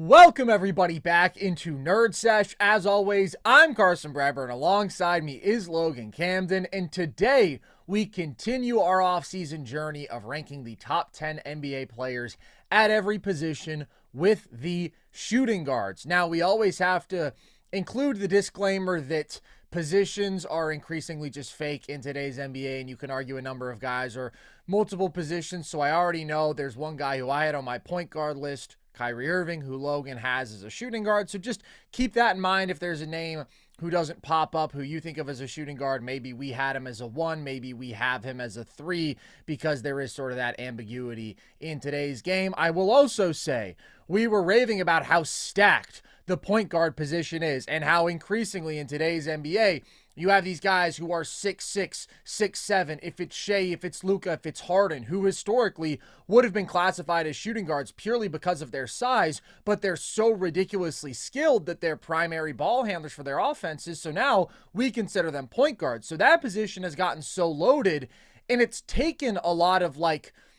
Welcome everybody back into Nerd Sesh. As always, I'm Carson Bradburn. Alongside me is Logan Camden, and today we continue our offseason journey of ranking the top 10 NBA players at every position with the shooting guards. Now, we always have to include the disclaimer that positions are increasingly just fake in today's NBA, and you can argue a number of guys or multiple positions. So I already know there's one guy who I had on my point guard list, Kyrie Irving, who Logan has as a shooting guard. So just keep that in mind. If there's a name who doesn't pop up, who you think of as a shooting guard, maybe we had him as a 1, maybe we have him as a 3, because there is sort of that ambiguity in today's game. I will also say we were raving about how stacked the point guard position is and how increasingly in today's NBA, you have these guys who are 6'6", 6'7", if it's Shea, if it's Luka, if it's Harden, who historically would have been classified as shooting guards purely because of their size, but they're so ridiculously skilled that they're primary ball handlers for their offenses. So now we consider them point guards. So that position has gotten so loaded, and it's taken a lot of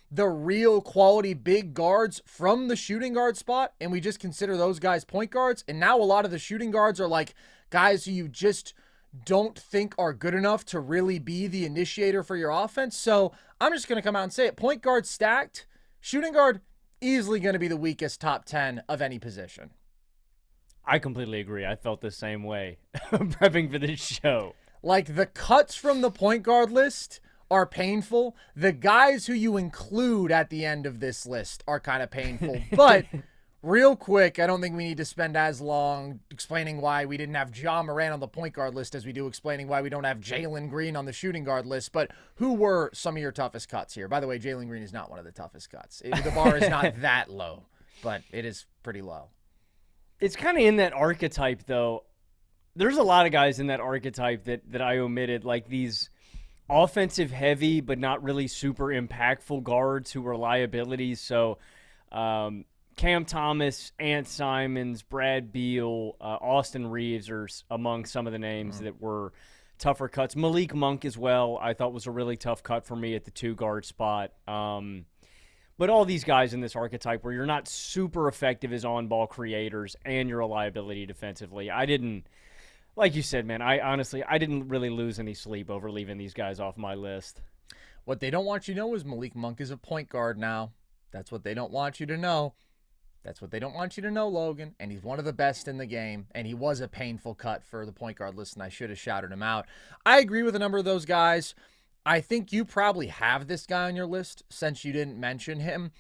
the real quality big guards from the shooting guard spot, and we just consider those guys point guards. And now a lot of the shooting guards are like guys who you just don't think are good enough to really be the initiator for your offense. So I'm just going to come out and say it. Point guard stacked. Shooting guard easily going to be the weakest top 10 of any position. I completely agree. I felt the same way prepping for this show. Like, the cuts from the point guard list are painful. The guys who you include at the end of this list are kind of painful. But real quick, I don't think we need to spend as long explaining why we didn't have Ja Morant on the point guard list as we do explaining why we don't have Jalen Green on the shooting guard list. But who were some of your toughest cuts here? By the way, Jalen Green is not one of the toughest cuts. The bar is not that low, but it is pretty low. It's kind of in that archetype, though. There's a lot of guys in that archetype that I omitted, like these offensive heavy but not really super impactful guards who were liabilities. So Cam Thomas, Ant Simons, Brad Beal, Austin Reaves are among some of the names that were tougher cuts. Malik Monk as well, I thought was a really tough cut for me at the 2-guard spot. But all these guys in this archetype where you're not super effective as on-ball creators and you're a liability defensively. I didn't, like you said, man, I didn't really lose any sleep over leaving these guys off my list. What they don't want you to know is Malik Monk is a point guard now. That's what they don't want you to know. That's what they don't want you to know, Logan. And he's one of the best in the game. And he was a painful cut for the point guard list, and I should have shouted him out. I agree with a number of those guys. I think you probably have this guy on your list since you didn't mention him.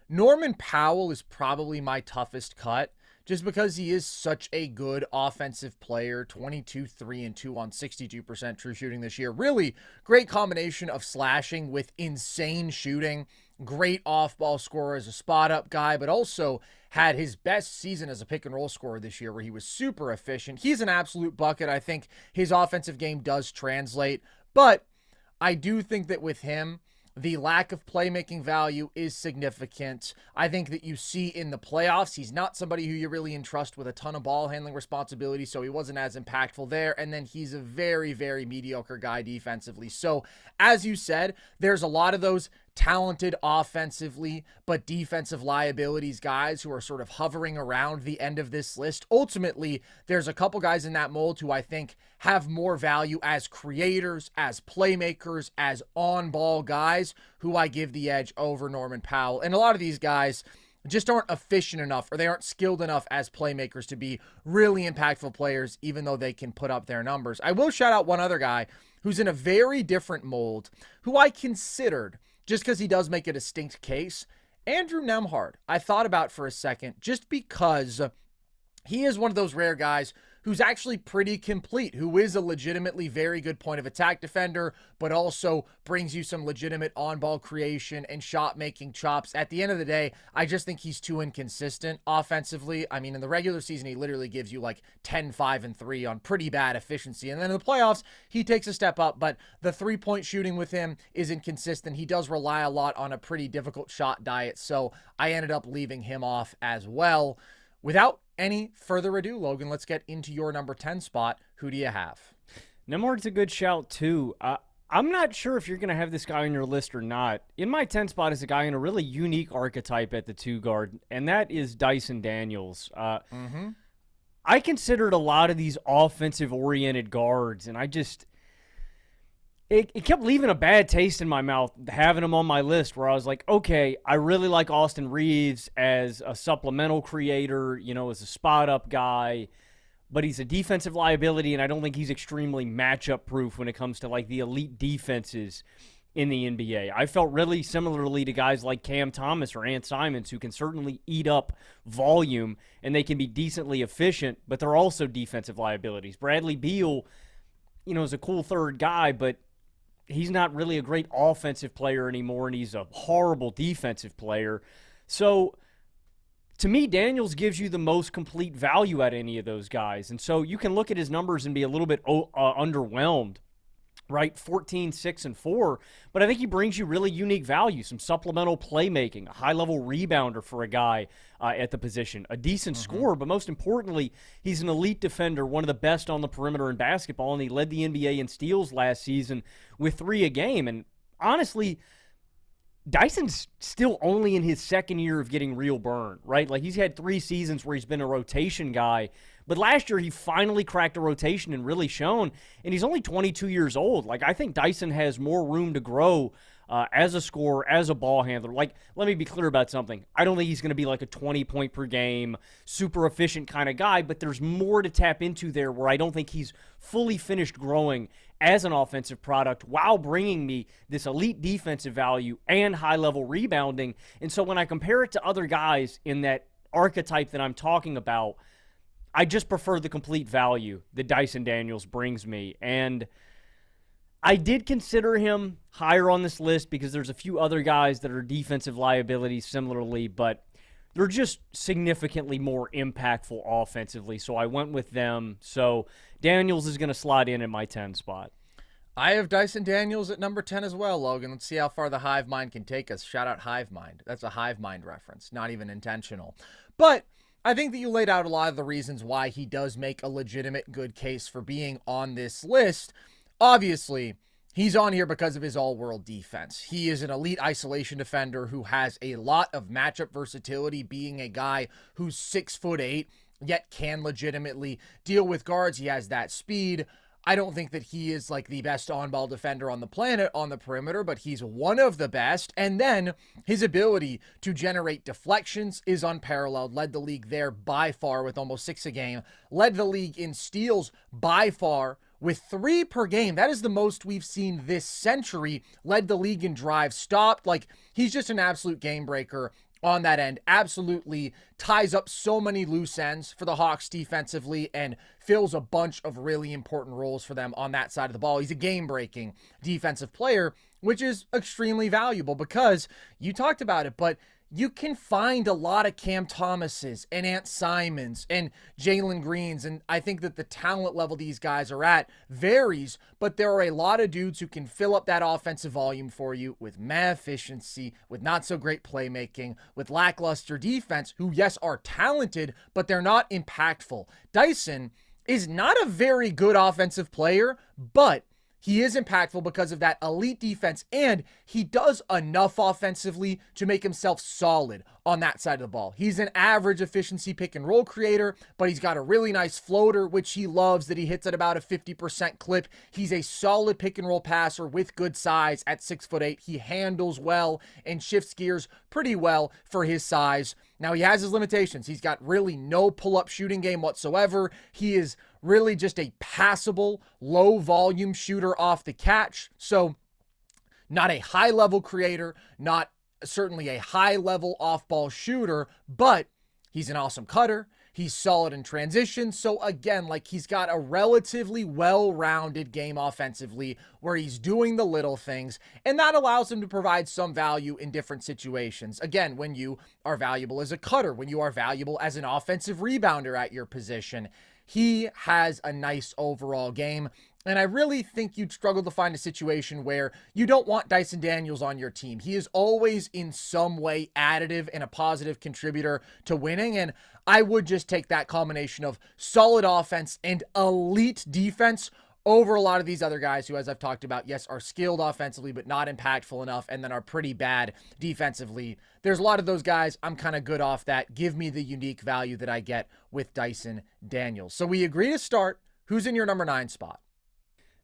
Norman Powell is probably my toughest cut, just because he is such a good offensive player. 22, 3, and 2 on 62% true shooting this year. Really great combination of slashing with insane shooting. Great off-ball scorer as a spot-up guy, but also had his best season as a pick-and-roll scorer this year where he was super efficient. He's an absolute bucket. I think his offensive game does translate, but I do think that with him, the lack of playmaking value is significant. I think that you see in the playoffs, he's not somebody who you really entrust with a ton of ball handling responsibility, so he wasn't as impactful there. And then he's a very, very mediocre guy defensively. So as you said, there's a lot of those talented offensively, but defensive liabilities guys who are sort of hovering around the end of this list. Ultimately, there's a couple guys in that mold who I think have more value as creators, as playmakers, as on-ball guys who I give the edge over Norman Powell. And a lot of these guys just aren't efficient enough, or they aren't skilled enough as playmakers to be really impactful players, even though they can put up their numbers. I will shout out one other guy who's in a very different mold, who I considered, just because he does make a distinct case, Andrew Nembhard. I thought about for a second, just because he is one of those rare guys who's actually pretty complete, who is a legitimately very good point of attack defender, but also brings you some legitimate on-ball creation and shot-making chops. At the end of the day, I just think he's too inconsistent offensively. I mean, in the regular season, he literally gives you 10, 5, and 3 on pretty bad efficiency. And then in the playoffs, he takes a step up, but the three-point shooting with him is inconsistent. He does rely a lot on a pretty difficult shot diet, so I ended up leaving him off as well. Without any further ado, Logan, let's get into your number 10 spot. Who do you have? Nembhard's a good shout, too. I'm not sure if you're going to have this guy on your list or not. In my 10 spot is a guy in a really unique archetype at the 2 guard, and that is Dyson Daniels. I considered a lot of these offensive-oriented guards, and it kept leaving a bad taste in my mouth having him on my list where I was like, okay, I really like Austin Reaves as a supplemental creator, as a spot-up guy, but he's a defensive liability, and I don't think he's extremely matchup proof when it comes to like the elite defenses in the NBA. I felt really similarly to guys like Cam Thomas or Ant Simons, who can certainly eat up volume and they can be decently efficient, but they're also defensive liabilities. Bradley Beal, is a cool third guy, but he's not really a great offensive player anymore, and he's a horrible defensive player. So to me, Daniels gives you the most complete value at any of those guys. And so you can look at his numbers and be a little bit underwhelmed, right? 14, 6, and 4. But I think he brings you really unique value, some supplemental playmaking, a high-level rebounder for a guy at the position, a decent scorer, but most importantly, he's an elite defender, one of the best on the perimeter in basketball, and he led the NBA in steals last season with 3 a game. And honestly, Dyson's still only in his second year of getting real burn, right? Like, he's had 3 seasons where he's been a rotation guy, but last year he finally cracked a rotation and really shone, and he's only 22 years old. Like, I think Dyson has more room to grow as a scorer, as a ball handler. Like, let me be clear about something. I don't think he's going to be like a 20-point per game, super efficient kind of guy, but there's more to tap into there where I don't think he's fully finished growing as an offensive product while bringing me this elite defensive value and high-level rebounding. And so when I compare it to other guys in that archetype that I'm talking about, I just prefer the complete value that Dyson Daniels brings me. And I did consider him higher on this list because there's a few other guys that are defensive liabilities similarly, but they're just significantly more impactful offensively, so I went with them. So Daniels is going to slide in my 10 spot. I have Dyson Daniels at number 10 as well, Logan. Let's see how far the Hive Mind can take us. Shout out Hive Mind. That's a Hive Mind reference, not even intentional. But I think that you laid out a lot of the reasons why he does make a legitimate good case for being on this list. Obviously, he's on here because of his all-world defense. He is an elite isolation defender who has a lot of matchup versatility, being a guy who's 6'8", yet can legitimately deal with guards. He has that speed. I don't think that he is like the best on-ball defender on the planet on the perimeter, but he's one of the best. And then his ability to generate deflections is unparalleled. Led the league there by far with almost 6 a game. Led the league in steals by far with 3 per game. That is the most we've seen this century. Led the league in drives stopped. Like, he's just an absolute game breaker on that end. Absolutely ties up so many loose ends for the Hawks defensively and fills a bunch of really important roles for them on that side of the ball. He's a game-breaking defensive player, which is extremely valuable because you talked about it, but you can find a lot of Cam Thomases and Ant Simons and Jalen Greens, and I think that the talent level these guys are at varies, but there are a lot of dudes who can fill up that offensive volume for you with meh efficiency, with not so great playmaking, with lackluster defense, who, yes, are talented, but they're not impactful. Dyson is not a very good offensive player, but he is impactful because of that elite defense, and he does enough offensively to make himself solid on that side of the ball. He's an average efficiency pick and roll creator, but he's got a really nice floater, which he loves, that he hits at about a 50% clip. He's a solid pick and roll passer with good size at 6'8". He handles well and shifts gears pretty well for his size. Now, he has his limitations. He's got really no pull-up shooting game whatsoever. He is really just a passable, low-volume shooter off the catch. So, not a high-level creator, not certainly a high-level off-ball shooter, but he's an awesome cutter. He's solid in transition. So again, like, he's got a relatively well-rounded game offensively where he's doing the little things, and that allows him to provide some value in different situations. Again, when you are valuable as a cutter, when you are valuable as an offensive rebounder at your position, he has a nice overall game. And I really think you'd struggle to find a situation where you don't want Dyson Daniels on your team. He is always in some way additive and a positive contributor to winning. And I would just take that combination of solid offense and elite defense over a lot of these other guys who, as I've talked about, yes, are skilled offensively, but not impactful enough, and then are pretty bad defensively. There's a lot of those guys. I'm kind of good off that. Give me the unique value that I get with Dyson Daniels. So we agree to start. Who's in your number 9 spot?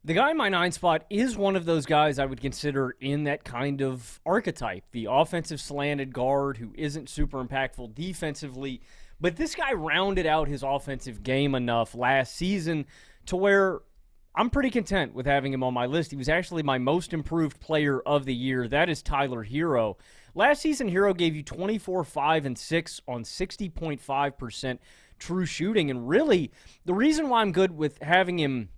The guy in my 9 spot is one of those guys I would consider in that kind of archetype, the offensive slanted guard who isn't super impactful defensively, but this guy rounded out his offensive game enough last season to where I'm pretty content with having him on my list. He was actually my most improved player of the year. That is Tyler Herro. Last season, Herro gave you 24, 5, and 6 on 60.5% true shooting. And really, the reason why I'm good with having him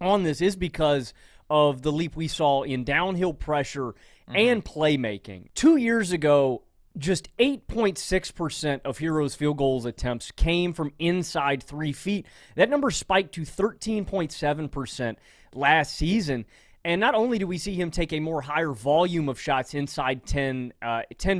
on this is because of the leap we saw in downhill pressure and playmaking. 2 years ago, just 8.6% of Herro's field goals attempts came from inside 3 feet. That number spiked to 13.7% last season. And not only do we see him take a more higher volume of shots inside 10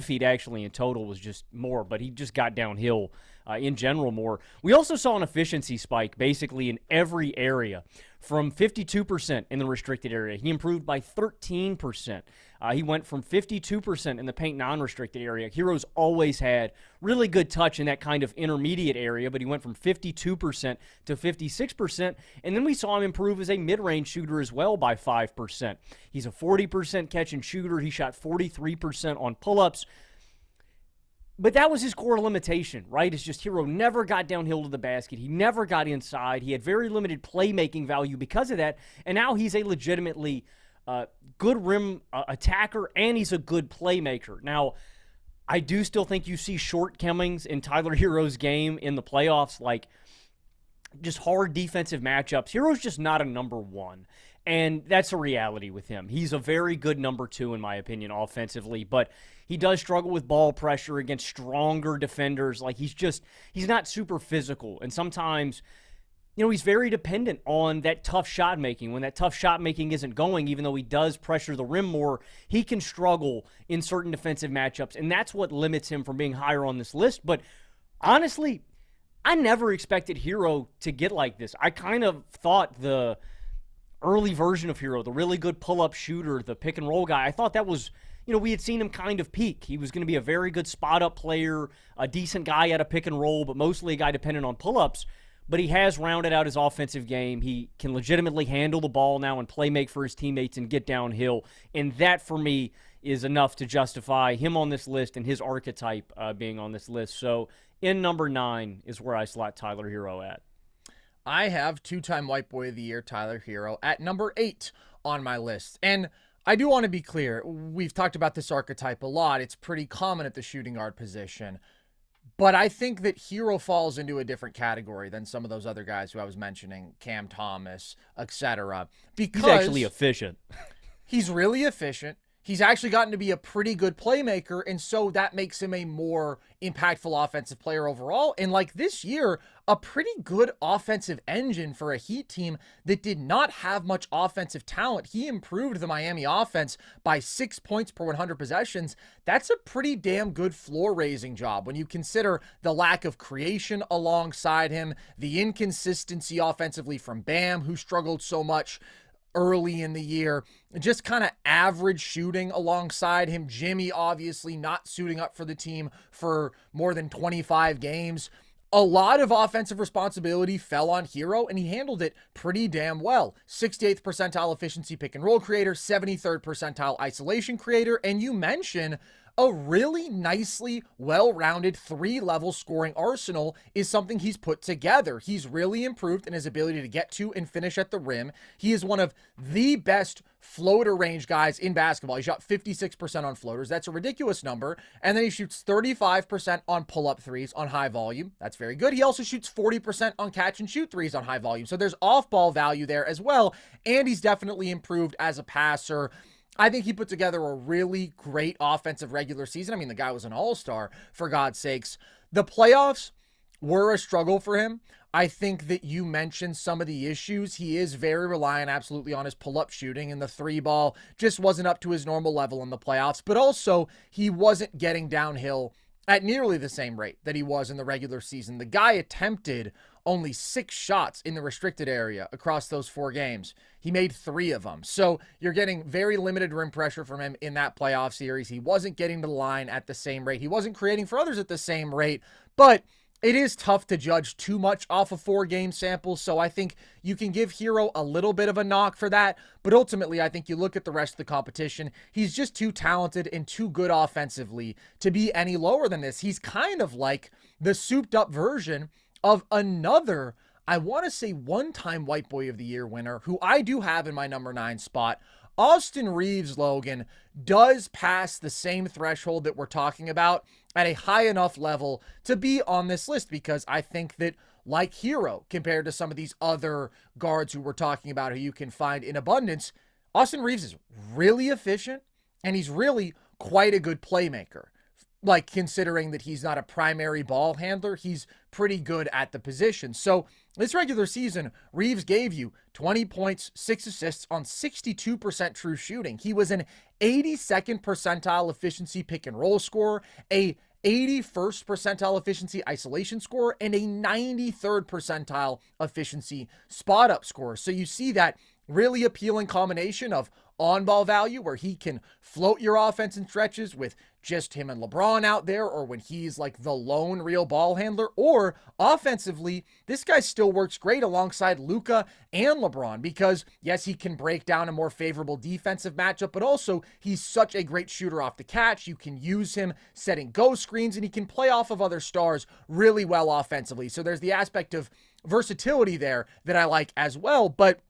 feet, actually in total was just more, but he just got downhill in general more. We also saw an efficiency spike basically in every area. From 52% in the restricted area, he improved by 13%. He went from 52% in the paint non-restricted area. Herro's always had really good touch in that kind of intermediate area, but he went from 52% to 56%. And then we saw him improve as a mid-range shooter as well by 5%. He's a 40% catch and shooter. He shot 43% on pull-ups. But that was his core limitation, right? It's just Herro never got downhill to the basket. He never got inside. He had very limited playmaking value because of that. And now he's a legitimately good rim attacker, and he's a good playmaker. Now, I do still think you see shortcomings in Tyler Herro's game in the playoffs, like just hard defensive matchups. Herro's just not a number 1. And that's a reality with him. He's a very good number 2, in my opinion, offensively, but he does struggle with ball pressure against stronger defenders. Like, he's not super physical. And sometimes, he's very dependent on that tough shot making. When that tough shot making isn't going, even though he does pressure the rim more, he can struggle in certain defensive matchups. And that's what limits him from being higher on this list. But honestly, I never expected Herro to get like this. I kind of thought the early version of Herro, the really good pull-up shooter, the pick-and-roll guy, I thought that was, we had seen him kind of peak. He was going to be a very good spot-up player, a decent guy at a pick-and-roll, but mostly a guy dependent on pull-ups. But he has rounded out his offensive game. He can legitimately handle the ball now and play make for his teammates and get downhill. And that, for me, is enough to justify him on this list and his archetype being on this list. So in number 9 is where I slot Tyler Herro at. I have 2-time White Boy of the Year, Tyler Herro, at number 8 on my list. And I do want to be clear. We've talked about this archetype a lot. It's pretty common at the shooting guard position. But I think that Herro falls into a different category than some of those other guys who I was mentioning, Cam Thomas, etc. Because he's actually efficient. He's really efficient. He's actually gotten to be a pretty good playmaker, and so that makes him a more impactful offensive player overall. And like this year, a pretty good offensive engine for a Heat team that did not have much offensive talent. He improved the Miami offense by 6 points per 100 possessions. That's a pretty damn good floor-raising job when you consider the lack of creation alongside him, the inconsistency offensively from Bam, who struggled so much early in the year, just kind of average shooting alongside him. Jimmy obviously not suiting up for the team for more than 25 games. A lot of offensive responsibility fell on Herro, and he handled it pretty damn well. 68th percentile efficiency pick and roll creator, 73rd percentile isolation creator, and you mention a really nicely well-rounded 3-level scoring arsenal is something he's put together. He's really improved in his ability to get to and finish at the rim. He is one of the best floater range guys in basketball. He shot 56% on floaters. That's a ridiculous number. And then he shoots 35% on pull-up threes on high volume. That's very good. He also shoots 40% on catch and shoot threes on high volume. So there's off-ball value there as well. And he's definitely improved as a passer. I think he put together a really great offensive regular season. I mean, the guy was an all-star, for God's sakes. The playoffs were a struggle for him. I think that you mentioned some of the issues. He is very reliant absolutely on his pull-up shooting, and the 3-ball just wasn't up to his normal level in the playoffs. But also, he wasn't getting downhill at nearly the same rate that he was in the regular season. The guy attempted only 6 shots in the restricted area across those 4 games. He made 3 of them. So you're getting very limited rim pressure from him in that playoff series. He wasn't getting to the line at the same rate. He wasn't creating for others at the same rate. But it is tough to judge too much off a 4-game sample, so I think you can give Herro a little bit of a knock for that, but ultimately I think you look at the rest of the competition, he's just too talented and too good offensively to be any lower than this. He's kind of like the souped-up version of another, I want to say one-time White Boy of the Year winner, who I do have in my number 9 spot. Austin Reaves, Logan, does pass the same threshold that we're talking about at a high enough level to be on this list, because I think that, like Herro, compared to some of these other guards who we're talking about who you can find in abundance, Austin Reaves is really efficient and he's really quite a good playmaker. Like, considering that he's not a primary ball handler, he's pretty good at the position. So this regular season, Reaves gave you 20 points, 6 assists on 62% true shooting. He was an 82nd percentile efficiency pick and roll scorer, a 81st percentile efficiency isolation scorer, and a 93rd percentile efficiency spot up scorer. So you see that really appealing combination of on-ball value where he can float your offense in stretches with just him and LeBron out there, or when he's like the lone real ball handler, or offensively, this guy still works great alongside Luka and LeBron because, yes, he can break down a more favorable defensive matchup, but also he's such a great shooter off the catch. You can use him setting go screens, and he can play off of other stars really well offensively. So there's the aspect of versatility there that I like as well, but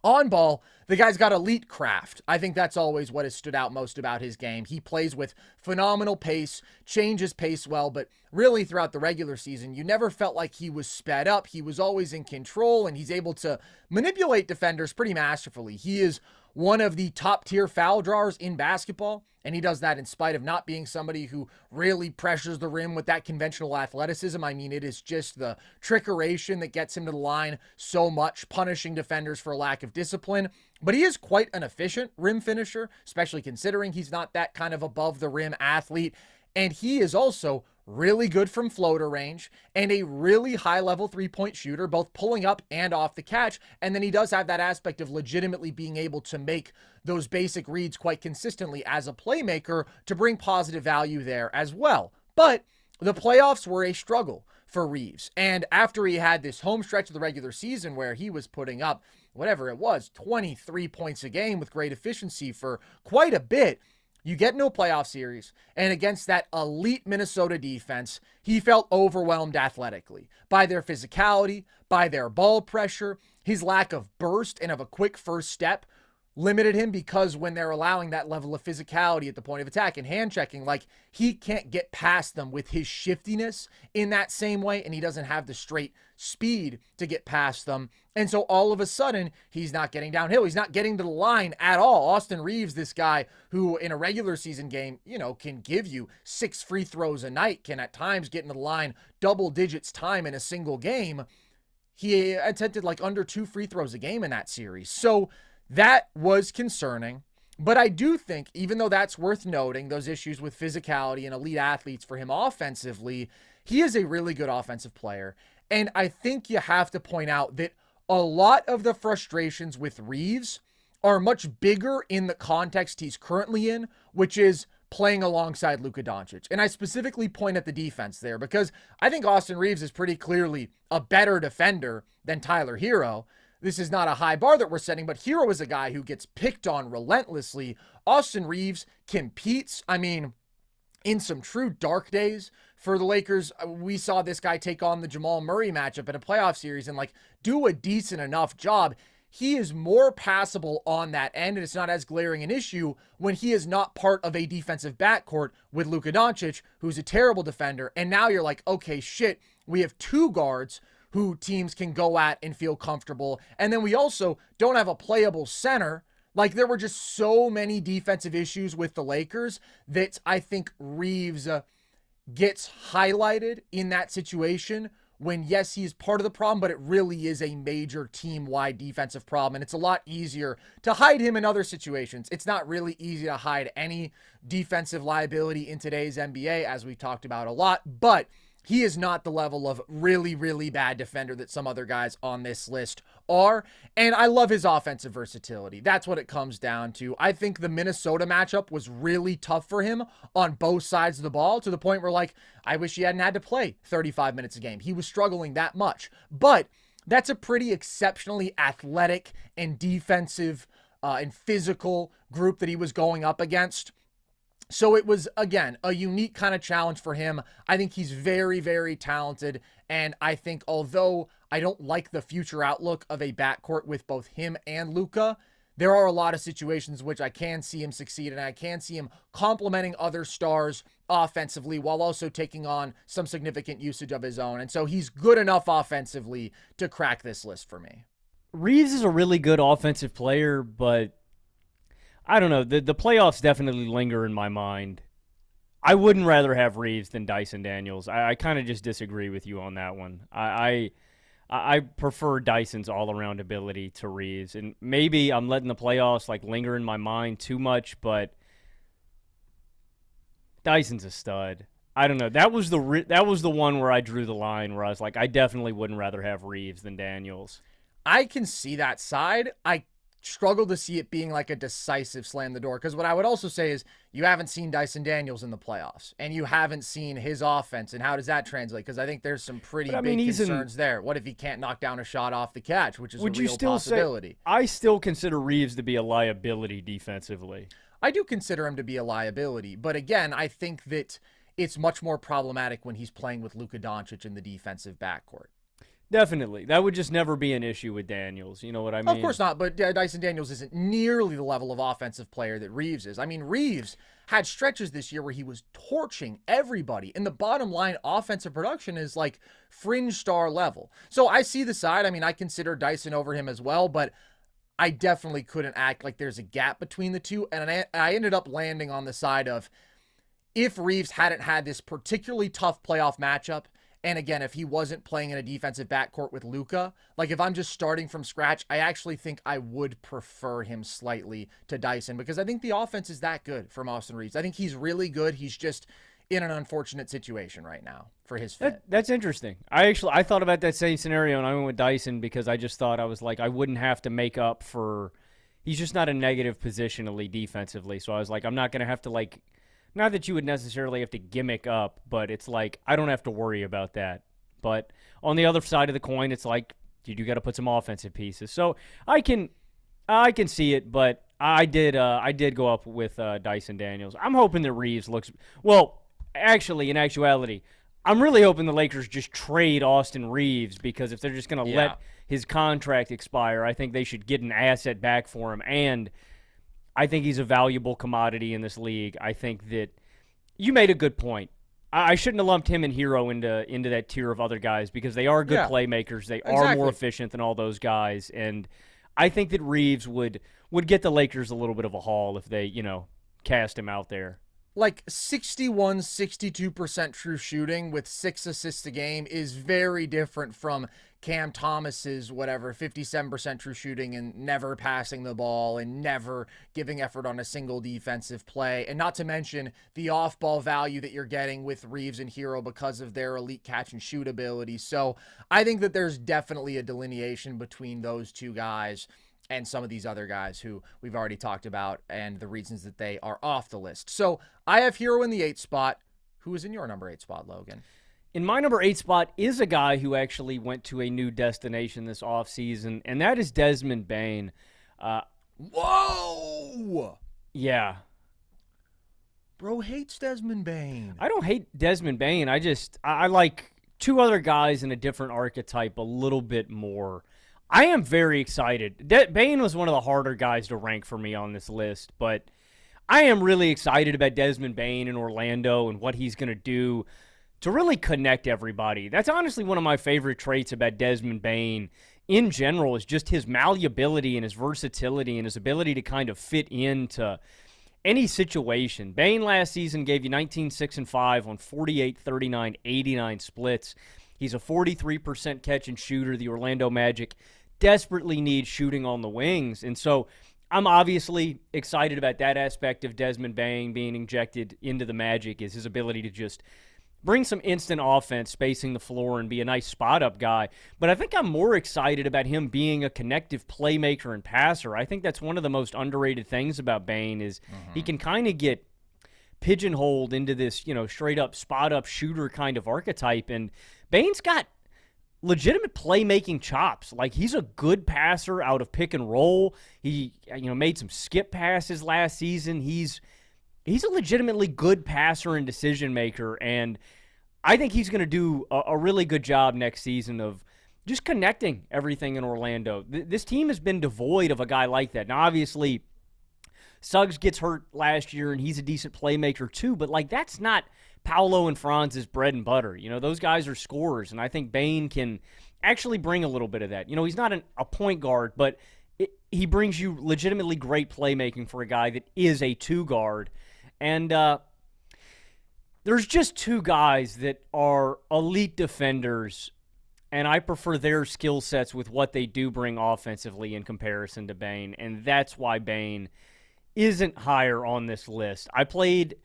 on ball, the guy's got elite craft. I think that's always what has stood out most about his game. He plays with phenomenal pace, changes pace well, but really throughout the regular season, you never felt like he was sped up. He was always in control, and he's able to manipulate defenders pretty masterfully. He is one of the top tier foul drawers in basketball, and he does that in spite of not being somebody who really pressures the rim with that conventional athleticism. I mean, it is just the trickeration that gets him to the line so much, punishing defenders for a lack of discipline. But he is quite an efficient rim finisher, especially considering he's not that kind of above the rim athlete. And he is also really good from floater range and a really high level 3-point shooter, both pulling up and off the catch. And then he does have that aspect of legitimately being able to make those basic reads quite consistently as a playmaker to bring positive value there as well. But the playoffs were a struggle for Reaves. And after he had this home stretch of the regular season where he was putting up whatever it was, 23 points a game with great efficiency for quite a bit, you get into a playoff series, and against that elite Minnesota defense, he felt overwhelmed athletically by their physicality, by their ball pressure. His lack of burst and of a quick first step limited him, because when they're allowing that level of physicality at the point of attack and hand checking, like, he can't get past them with his shiftiness in that same way, and he doesn't have the straight speed to get past them. And so all of a sudden, he's not getting downhill. He's not getting to the line at all. Austin Reaves, this guy who in a regular season game, can give you 6 free throws a night, can at times get into the line double digits time in a single game. He attempted like under 2 free throws a game in that series. So that was concerning, but I do think, even though that's worth noting, those issues with physicality and elite athletes for him offensively, he is a really good offensive player. And I think you have to point out that a lot of the frustrations with Reaves are much bigger in the context he's currently in, which is playing alongside Luka Doncic. And I specifically point at the defense there, because I think Austin Reaves is pretty clearly a better defender than Tyler Herro. This is not a high bar that we're setting, but Herro is a guy who gets picked on relentlessly. Austin Reaves competes. I mean, in some true dark days for the Lakers, we saw this guy take on the Jamal Murray matchup in a playoff series and do a decent enough job. He is more passable on that end, and it's not as glaring an issue when he is not part of a defensive backcourt with Luka Doncic, who's a terrible defender. And now you're like, okay, shit, we have 2 guards who teams can go at and feel comfortable. And then we also don't have a playable center. Like, there were just so many defensive issues with the Lakers that I think Reaves gets highlighted in that situation when, yes, he's part of the problem, but it really is a major team-wide defensive problem. And it's a lot easier to hide him in other situations. It's not really easy to hide any defensive liability in today's NBA, as we've talked about a lot. But He is not the level of really, really bad defender that some other guys on this list are. And I love his offensive versatility. That's what it comes down to. I think the Minnesota matchup was really tough for him on both sides of the ball, to the point where, like, I wish he hadn't had to play 35 minutes a game. He was struggling that much. But that's a pretty exceptionally athletic and defensive and physical group that he was going up against. So it was, again, a unique kind of challenge for him. I think he's very, very talented. And I think, although I don't like the future outlook of a backcourt with both him and Luka, there are a lot of situations which I can see him succeed, and I can see him complementing other stars offensively while also taking on some significant usage of his own. And so he's good enough offensively to crack this list for me. Reaves is a really good offensive player, but I don't know. The playoffs definitely linger in my mind. I wouldn't rather have Reaves than Dyson Daniels. I kind of just disagree with you on that one. I prefer Dyson's all-around ability to Reaves, and maybe I'm letting the playoffs like linger in my mind too much, but Dyson's a stud. I don't know. That was the one where I drew the line, where I was like, I definitely wouldn't rather have Reaves than Daniels. I can see that side. I struggle to see it being like a decisive slam the door, because what I would also say is you haven't seen Dyson Daniels in the playoffs, and you haven't seen his offense, and how does that translate? Because I think there's some pretty big concerns there. What if he can't knock down a shot off the catch, which is a real possibility? I still consider Reaves to be a liability defensively. I do consider him to be a liability, but again, I think that it's much more problematic when he's playing with Luka Doncic in the defensive backcourt. Definitely. That would just never be an issue with Daniels. You know what I mean? Of course not, but Dyson Daniels isn't nearly the level of offensive player that Reaves is. I mean, Reaves had stretches this year where he was torching everybody, and the bottom line offensive production is like fringe star level. So I see the side. I mean, I consider Dyson over him as well, but I definitely couldn't act like there's a gap between the two, and I ended up landing on the side of, if Reaves hadn't had this particularly tough playoff matchup, and again, if he wasn't playing in a defensive backcourt with Luka, like if I'm just starting from scratch, I actually think I would prefer him slightly to Dyson, because I think the offense is that good from Austin Reaves. I think he's really good. He's just in an unfortunate situation right now for his fit. That's interesting. I thought about that same scenario, and I went with Dyson because I just thought, I was like, I wouldn't have to make up for, he's just not a negative positionally defensively. So I was like, I'm not going to have to, like, not that you would necessarily have to gimmick up, but it's like, I don't have to worry about that. But on the other side of the coin, it's like, you got to put some offensive pieces. So I can see it, but I did go up with Dyson Daniels. I'm hoping that Reaves looks, well, actually, in actuality, I'm really hoping the Lakers just trade Austin Reaves, because if they're just going to let his contract expire, I think they should get an asset back for him, and I think he's a valuable commodity in this league. I think that you made a good point. I shouldn't have lumped him and Herro into that tier of other guys, because they are good playmakers. They are more efficient than all those guys. And I think that Reaves would get the Lakers a little bit of a haul if they, cast him out there. Like 61-62% true shooting with 6 assists a game is very different from Cam Thomas's 57% true shooting and never passing the ball and never giving effort on a single defensive play. And not to mention the off-ball value that you're getting with Reaves and Herro because of their elite catch and shoot ability. So I think that there's definitely a delineation between those two guys and some of these other guys who we've already talked about and the reasons that they are off the list. So I have Herro in the 8th spot. Who is in your number 8 spot, Logan? In my number 8 spot is a guy who actually went to a new destination this offseason, and that is Desmond Bane. Whoa! Yeah. Bro hates Desmond Bane. I don't hate Desmond Bane. I like two other guys in a different archetype a little bit more. I am very excited. Bane was one of the harder guys to rank for me on this list, but I am really excited about Desmond Bane in Orlando and what he's going to do to really connect everybody. That's honestly one of my favorite traits about Desmond Bane in general, is just his malleability and his versatility and his ability to kind of fit into any situation. Bane last season gave you 19, 6, and 5 on 48, 39, 89 splits. He's a 43% catch and shooter. The Orlando Magic desperately need shooting on the wings. And so I'm obviously excited about that aspect of Desmond Bane being injected into the Magic, is his ability to just bring some instant offense, spacing the floor, and be a nice spot-up guy. But I think I'm more excited about him being a connective playmaker and passer. I think that's one of the most underrated things about Bane is he can kind of get pigeonholed into this, straight-up spot-up shooter kind of archetype. And Bane's got legitimate playmaking chops. Like, he's a good passer out of pick and roll. He, made some skip passes last season. He's a legitimately good passer and decision maker, and I think he's going to do a really good job next season of just connecting everything in Orlando. This team has been devoid of a guy like that. Now, obviously, Suggs gets hurt last year, and he's a decent playmaker too, but that's not Paolo and Franz's bread and butter. Those guys are scorers, and I think Bane can actually bring a little bit of that. He's not a point guard, but he brings you legitimately great playmaking for a guy that is a two guard. And there's just two guys that are elite defenders, and I prefer their skill sets with what they do bring offensively in comparison to Bane, and that's why Bane isn't higher on this list. I played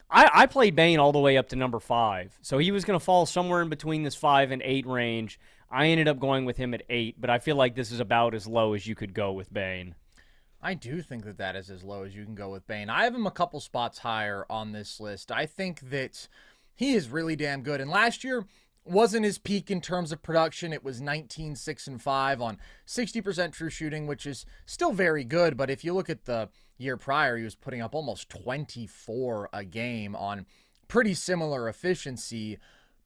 Bane all the way up to number 5, so he was going to fall somewhere in between this 5 and 8 range. I ended up going with him at 8, but I feel like this is about as low as you could go with Bane. I do think that is as low as you can go with Bane. I have him a couple spots higher on this list. I think that he is really damn good. And last year wasn't his peak in terms of production. It was 19, 6, and 5 on 60% true shooting, which is still very good. But if you look at the year prior, he was putting up almost 24 a game on pretty similar efficiency.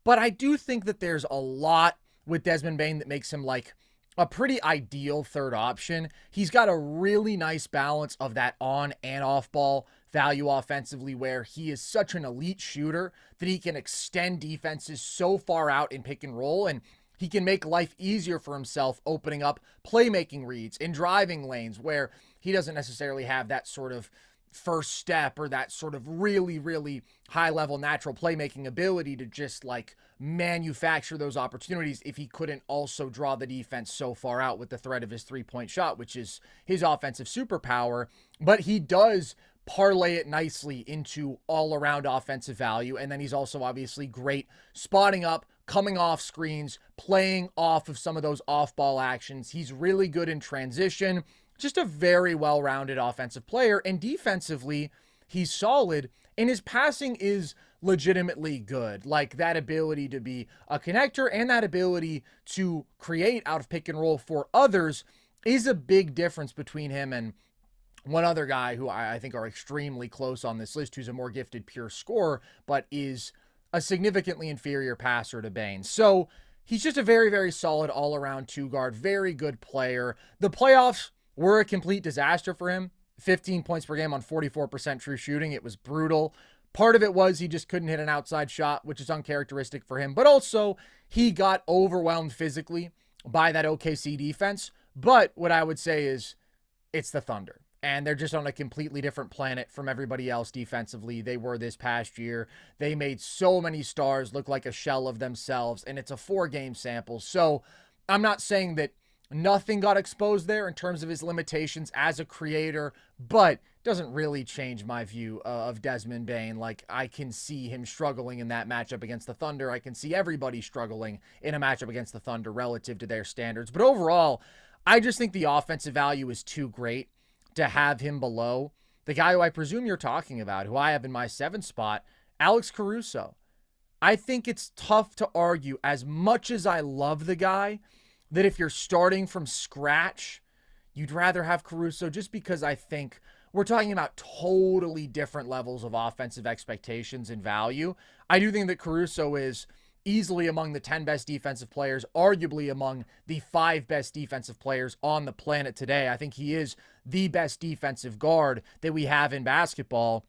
But I do think that there's a lot with Desmond Bane that makes him like a pretty ideal third option. He's got a really nice balance of that on and off ball value offensively, where he is such an elite shooter that he can extend defenses so far out in pick and roll, and he can make life easier for himself opening up playmaking reads in driving lanes where he doesn't necessarily have that sort of first step or that sort of really, really high level natural playmaking ability to just like manufacture those opportunities if he couldn't also draw the defense so far out with the threat of his 3-point shot, which is his offensive superpower. But he does parlay it nicely into all around offensive value. And then he's also obviously great spotting up, coming off screens, playing off of some of those off ball actions. He's really good in transition. Just a very well-rounded offensive player, and defensively, he's solid, and his passing is legitimately good. Like, that ability to be a connector and that ability to create out of pick and roll for others is a big difference between him and one other guy who I think are extremely close on this list, who's a more gifted pure scorer, but is a significantly inferior passer to Bane. So he's just a very, very solid all-around two-guard, very good player. The playoffs were a complete disaster for him. 15 points per game on 44% true shooting. It was brutal. Part of it was he just couldn't hit an outside shot, which is uncharacteristic for him. But also, he got overwhelmed physically by that OKC defense. But what I would say is it's the Thunder. And they're just on a completely different planet from everybody else defensively. They were this past year. They made so many stars look like a shell of themselves. And it's a 4-game sample. So I'm not saying that nothing got exposed there in terms of his limitations as a creator, but doesn't really change my view of Desmond Bane. Like, I can see him struggling in that matchup against the Thunder. I can see everybody struggling in a matchup against the Thunder relative to their standards. But overall, I just think the offensive value is too great to have him below the guy who I presume you're talking about, who I have in my 7th spot, Alex Caruso. I think it's tough to argue, as much as I love the guy, that if you're starting from scratch, you'd rather have Caruso, just because I think we're talking about totally different levels of offensive expectations and value. I do think that Caruso is easily among the 10 best defensive players, arguably among the 5 best defensive players on the planet today. I think he is the best defensive guard that we have in basketball.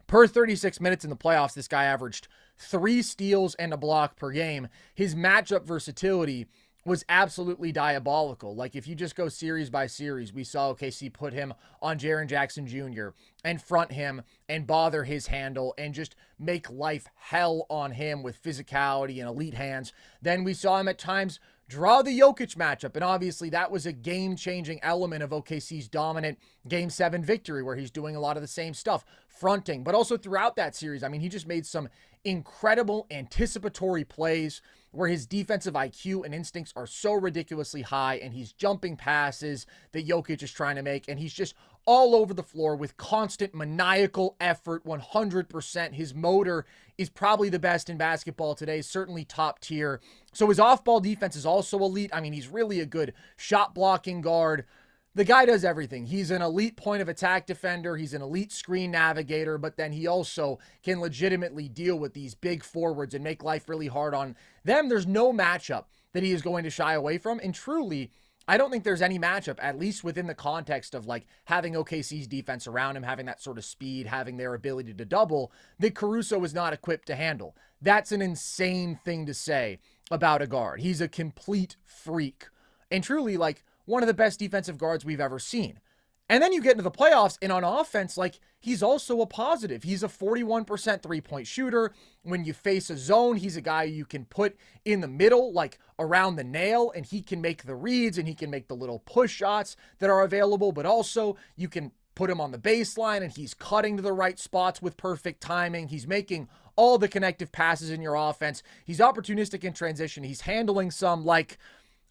Per 36 minutes in the playoffs, this guy averaged 3 steals and a block per game. His matchup versatility was absolutely diabolical. Like, if you just go series by series, we saw OKC put him on Jaren Jackson Jr. and front him and bother his handle and just make life hell on him with physicality and elite hands. Then we saw him at times draw the Jokic matchup. And obviously that was a game-changing element of OKC's dominant Game 7 victory, where he's doing a lot of the same stuff, fronting, but also throughout that series. I mean, he just made some incredible anticipatory plays where his defensive IQ and instincts are so ridiculously high, and he's jumping passes that Jokic is trying to make, and he's just all over the floor with constant maniacal effort, 100%. His motor is probably the best in basketball today, certainly top tier. So his off-ball defense is also elite. I mean, he's really a good shot-blocking guard. The guy does everything. He's an elite point of attack defender. He's an elite screen navigator, but then he also can legitimately deal with these big forwards and make life really hard on them. There's no matchup that he is going to shy away from. And truly, I don't think there's any matchup, at least within the context of like having OKC's defense around him, having that sort of speed, having their ability to double, that Caruso is not equipped to handle. That's an insane thing to say about a guard. He's a complete freak. And truly, like, one of the best defensive guards we've ever seen. And then you get into the playoffs, and on offense, like, he's also a positive. He's a 41% three-point shooter. When you face a zone, he's a guy you can put in the middle, like around the nail, and he can make the reads, and he can make the little push shots that are available, but also you can put him on the baseline, and he's cutting to the right spots with perfect timing. He's making all the connective passes in your offense. He's opportunistic in transition. He's handling some, like,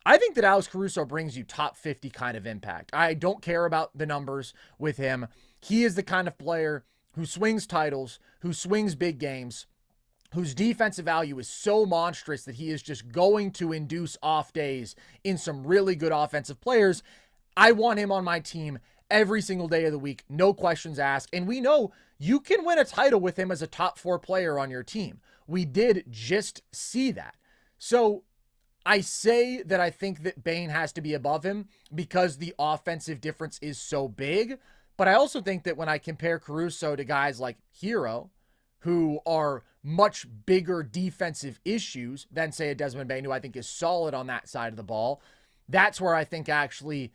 I think that Alex Caruso brings you top 50 kind of impact. I don't care about the numbers with him. He is the kind of player who swings titles, who swings big games, whose defensive value is so monstrous that he is just going to induce off days in some really good offensive players. I want him on my team every single day of the week, no questions asked. And we know you can win a title with him as a top 4 player on your team. We did just see that. So I say that I think that Bane has to be above him because the offensive difference is so big. But I also think that when I compare Caruso to guys like Herro, who are much bigger defensive issues than, say, a Desmond Bane, who I think is solid on that side of the ball, that's where I think actually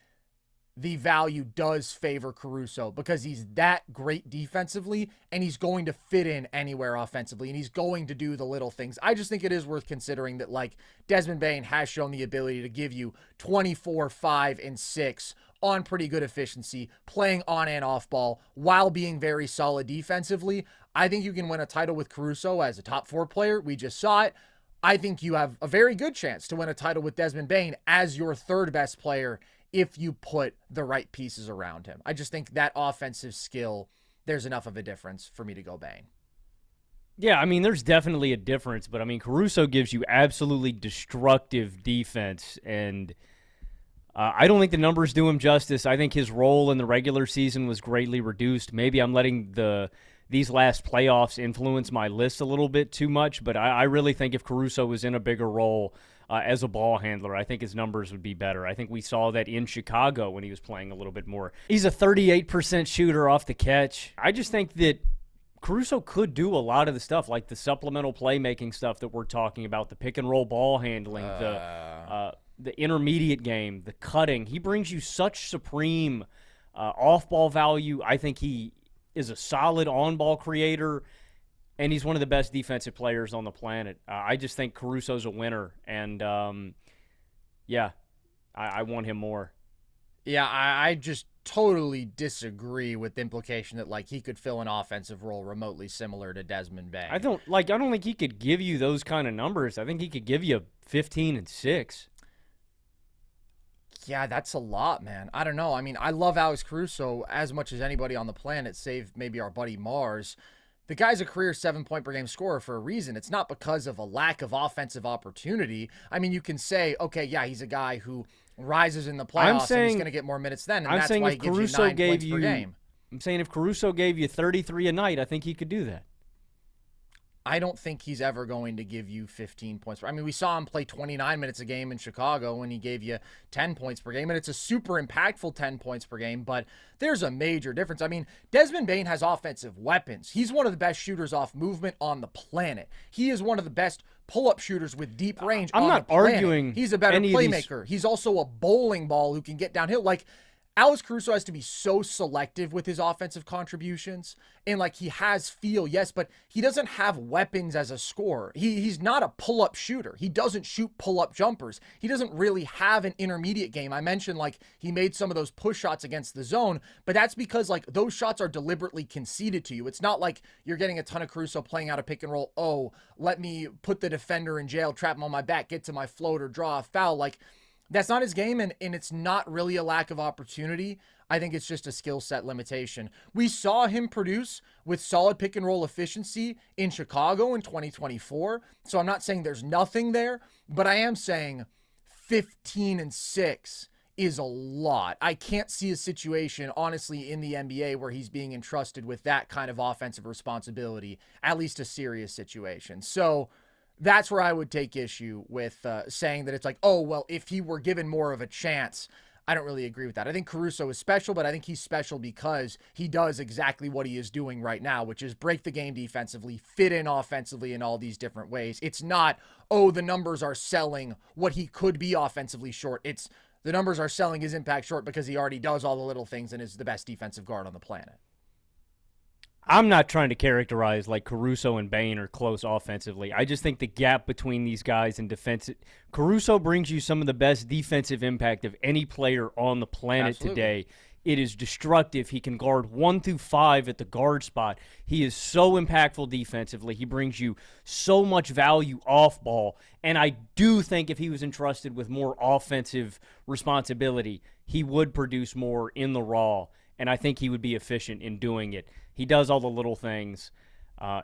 the value does favor Caruso, because he's that great defensively and he's going to fit in anywhere offensively and he's going to do the little things. I just think it is worth considering that, like, Desmond Bane has shown the ability to give you 24, 5, and 6 on pretty good efficiency, playing on and off ball while being very solid defensively. I think you can win a title with Caruso as a top 4 player. We just saw it. I think you have a very good chance to win a title with Desmond Bane as your 3rd best player if you put the right pieces around him. I just think that offensive skill, there's enough of a difference for me to go Bane. Yeah, I mean, there's definitely a difference, but I mean, Caruso gives you absolutely destructive defense, and I don't think the numbers do him justice. I think his role in the regular season was greatly reduced. Maybe I'm letting these last playoffs influence my list a little bit too much, but I really think if Caruso was in a bigger role as a ball handler, I think his numbers would be better. I think we saw that in Chicago when he was playing a little bit more. He's a 38% shooter off the catch. I just think that Caruso could do a lot of the stuff, like the supplemental playmaking stuff that we're talking about, the pick-and-roll ball handling, the intermediate game, the cutting. He brings you such supreme off-ball value. I think he is a solid on-ball creator, and he's one of the best defensive players on the planet. I just think Caruso's a winner, and I want him more. Yeah, I just totally disagree with the implication that, like, he could fill an offensive role remotely similar to Desmond Bane. I don't think he could give you those kind of numbers. I think he could give you 15 and 6. Yeah, that's a lot, man. I don't know. I mean, I love Alex Caruso as much as anybody on the planet, save maybe our buddy Mars. The guy's a career 7-point-per-game scorer for a reason. It's not because of a lack of offensive opportunity. I mean, you can say, okay, yeah, he's a guy who rises in the playoffs and he's going to get more minutes then, and that's why he gives you 9 points per game. I'm saying if Caruso gave you 33 a night, I think he could do that. I don't think he's ever going to give you 15 points. I mean, we saw him play 29 minutes a game in Chicago when he gave you 10 points per game, and it's a super impactful 10 points per game, but there's a major difference. I mean, Desmond Bane has offensive weapons. He's one of the best shooters off movement on the planet. He is one of the best pull-up shooters with deep range on the planet. I'm not arguing. He's a better playmaker. He's also a bowling ball who can get downhill. Like, Alex Caruso has to be so selective with his offensive contributions. And like he has feel, yes, but he doesn't have weapons as a scorer. He's not a pull-up shooter. He doesn't shoot pull-up jumpers. He doesn't really have an intermediate game. I mentioned like he made some of those push shots against the zone, but that's because like those shots are deliberately conceded to you. It's not like you're getting a ton of Caruso playing out a pick and roll. Oh, let me put the defender in jail, trap him on my back, get to my float or draw a foul. Like that's not his game, and it's not really a lack of opportunity. I think it's just a skill set limitation. We saw him produce with solid pick and roll efficiency in Chicago in 2024. So I'm not saying there's nothing there, but I am saying 15-6 is a lot. I can't see a situation, honestly, in the NBA where he's being entrusted with that kind of offensive responsibility, at least a serious situation. So that's where I would take issue with saying that it's like, oh, well, if he were given more of a chance. I don't really agree with that. I think Caruso is special, but I think he's special because he does exactly what he is doing right now, which is break the game defensively, fit in offensively in all these different ways. It's not, oh, the numbers are selling what he could be offensively short. It's the numbers are selling his impact short because he already does all the little things and is the best defensive guard on the planet. I'm not trying to characterize like Caruso and Bane are close offensively. I just think the gap between these guys in defense, Caruso brings you some of the best defensive impact of any player on the planet Absolutely. today. It is destructive. He can guard 1 through 5 at the guard spot. He is so impactful defensively. He brings you so much value off ball. And I do think if he was entrusted with more offensive responsibility, he would produce more in the raw. And I think he would be efficient in doing it. He does all the little things.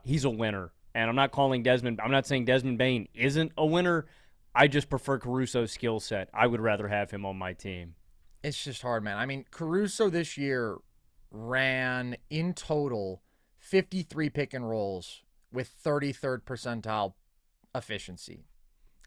He's a winner. And I'm not saying Desmond Bane isn't a winner. I just prefer Caruso's skill set. I would rather have him on my team. It's just hard, man. I mean, Caruso this year ran in total 53 pick and rolls with 33rd percentile efficiency.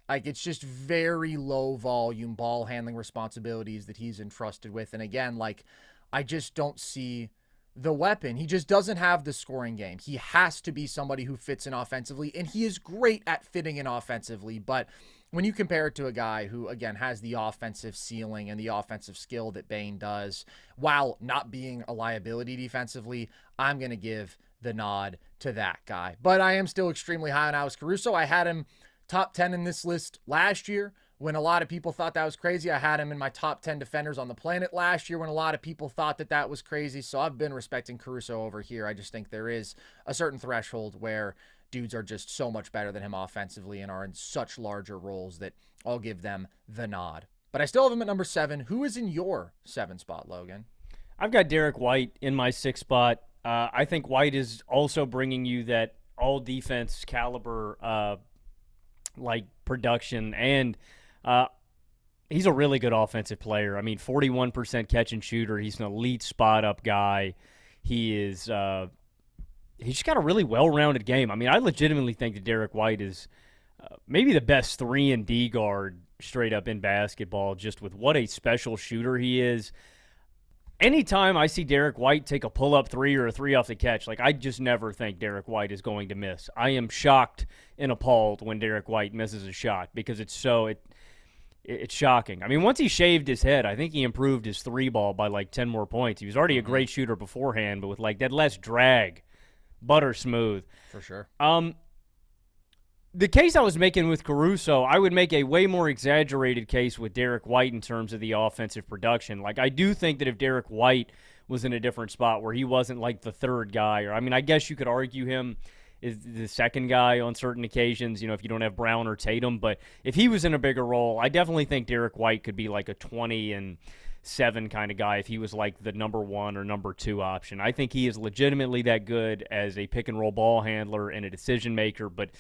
Like, it's just very low volume ball handling responsibilities that he's entrusted with. And again, like, I just don't see the weapon. He just doesn't have the scoring game. He has to be somebody who fits in offensively, and he is great at fitting in offensively. But when you compare it to a guy who, again, has the offensive ceiling and the offensive skill that Bane does, while not being a liability defensively, I'm going to give the nod to that guy. But I am still extremely high on Alex Caruso. I had him top 10 in this list last year when a lot of people thought that was crazy. I had him in my top 10 defenders on the planet last year when a lot of people thought that that was crazy. So I've been respecting Caruso over here. I just think there is a certain threshold where dudes are just so much better than him offensively and are in such larger roles that I'll give them the nod. But I still have him at number 7. Who is in your 7 spot, Logan? I've got Derrick White in my 6th spot. I think White is also bringing you that all-defense caliber like production, and he's a really good offensive player. I mean, 41% catch and shooter. He's an elite spot-up guy. He's just got a really well-rounded game. I mean, I legitimately think that Derrick White is maybe the best 3-and-D guard straight up in basketball, just with what a special shooter he is. Anytime I see Derrick White take a pull-up 3 or a 3 off the catch, like, I just never think Derrick White is going to miss. I am shocked and appalled when Derrick White misses a shot because it's shocking. I mean, once he shaved his head, I think he improved his 3-ball by like 10 more points. He was already a great shooter beforehand, but with like that less drag, butter smooth. For sure. The case I was making with Caruso, I would make a way more exaggerated case with Derrick White in terms of the offensive production. Like, I do think that if Derrick White was in a different spot where he wasn't like the third guy, or I mean, I guess you could argue him is the second guy on certain occasions, if you don't have Brown or Tatum. But if he was in a bigger role, I definitely think Derrick White could be like a 20-7 kind of guy if he was like the number 1 or number 2 option. I think he is legitimately that good as a pick-and-roll ball handler and a decision maker. But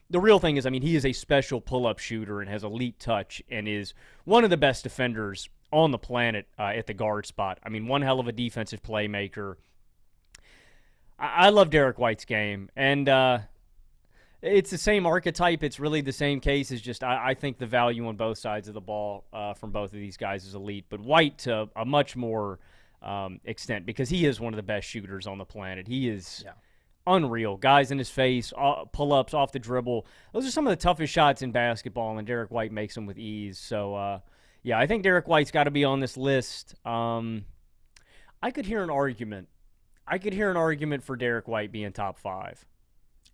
the real thing is, I mean, he is a special pull-up shooter and has elite touch and is one of the best defenders on the planet at the guard spot. I mean, one hell of a defensive playmaker. I love Derrick White's game, and it's the same archetype. It's really the same case. It's just I think the value on both sides of the ball from both of these guys is elite, but White to a much more extent because he is one of the best shooters on the planet. He is unreal. Guys in his face, pull-ups off the dribble. Those are some of the toughest shots in basketball, and Derrick White makes them with ease. So, I think Derrick White's got to be on this list. I could hear an argument. I could hear an argument for Derrick White being top 5.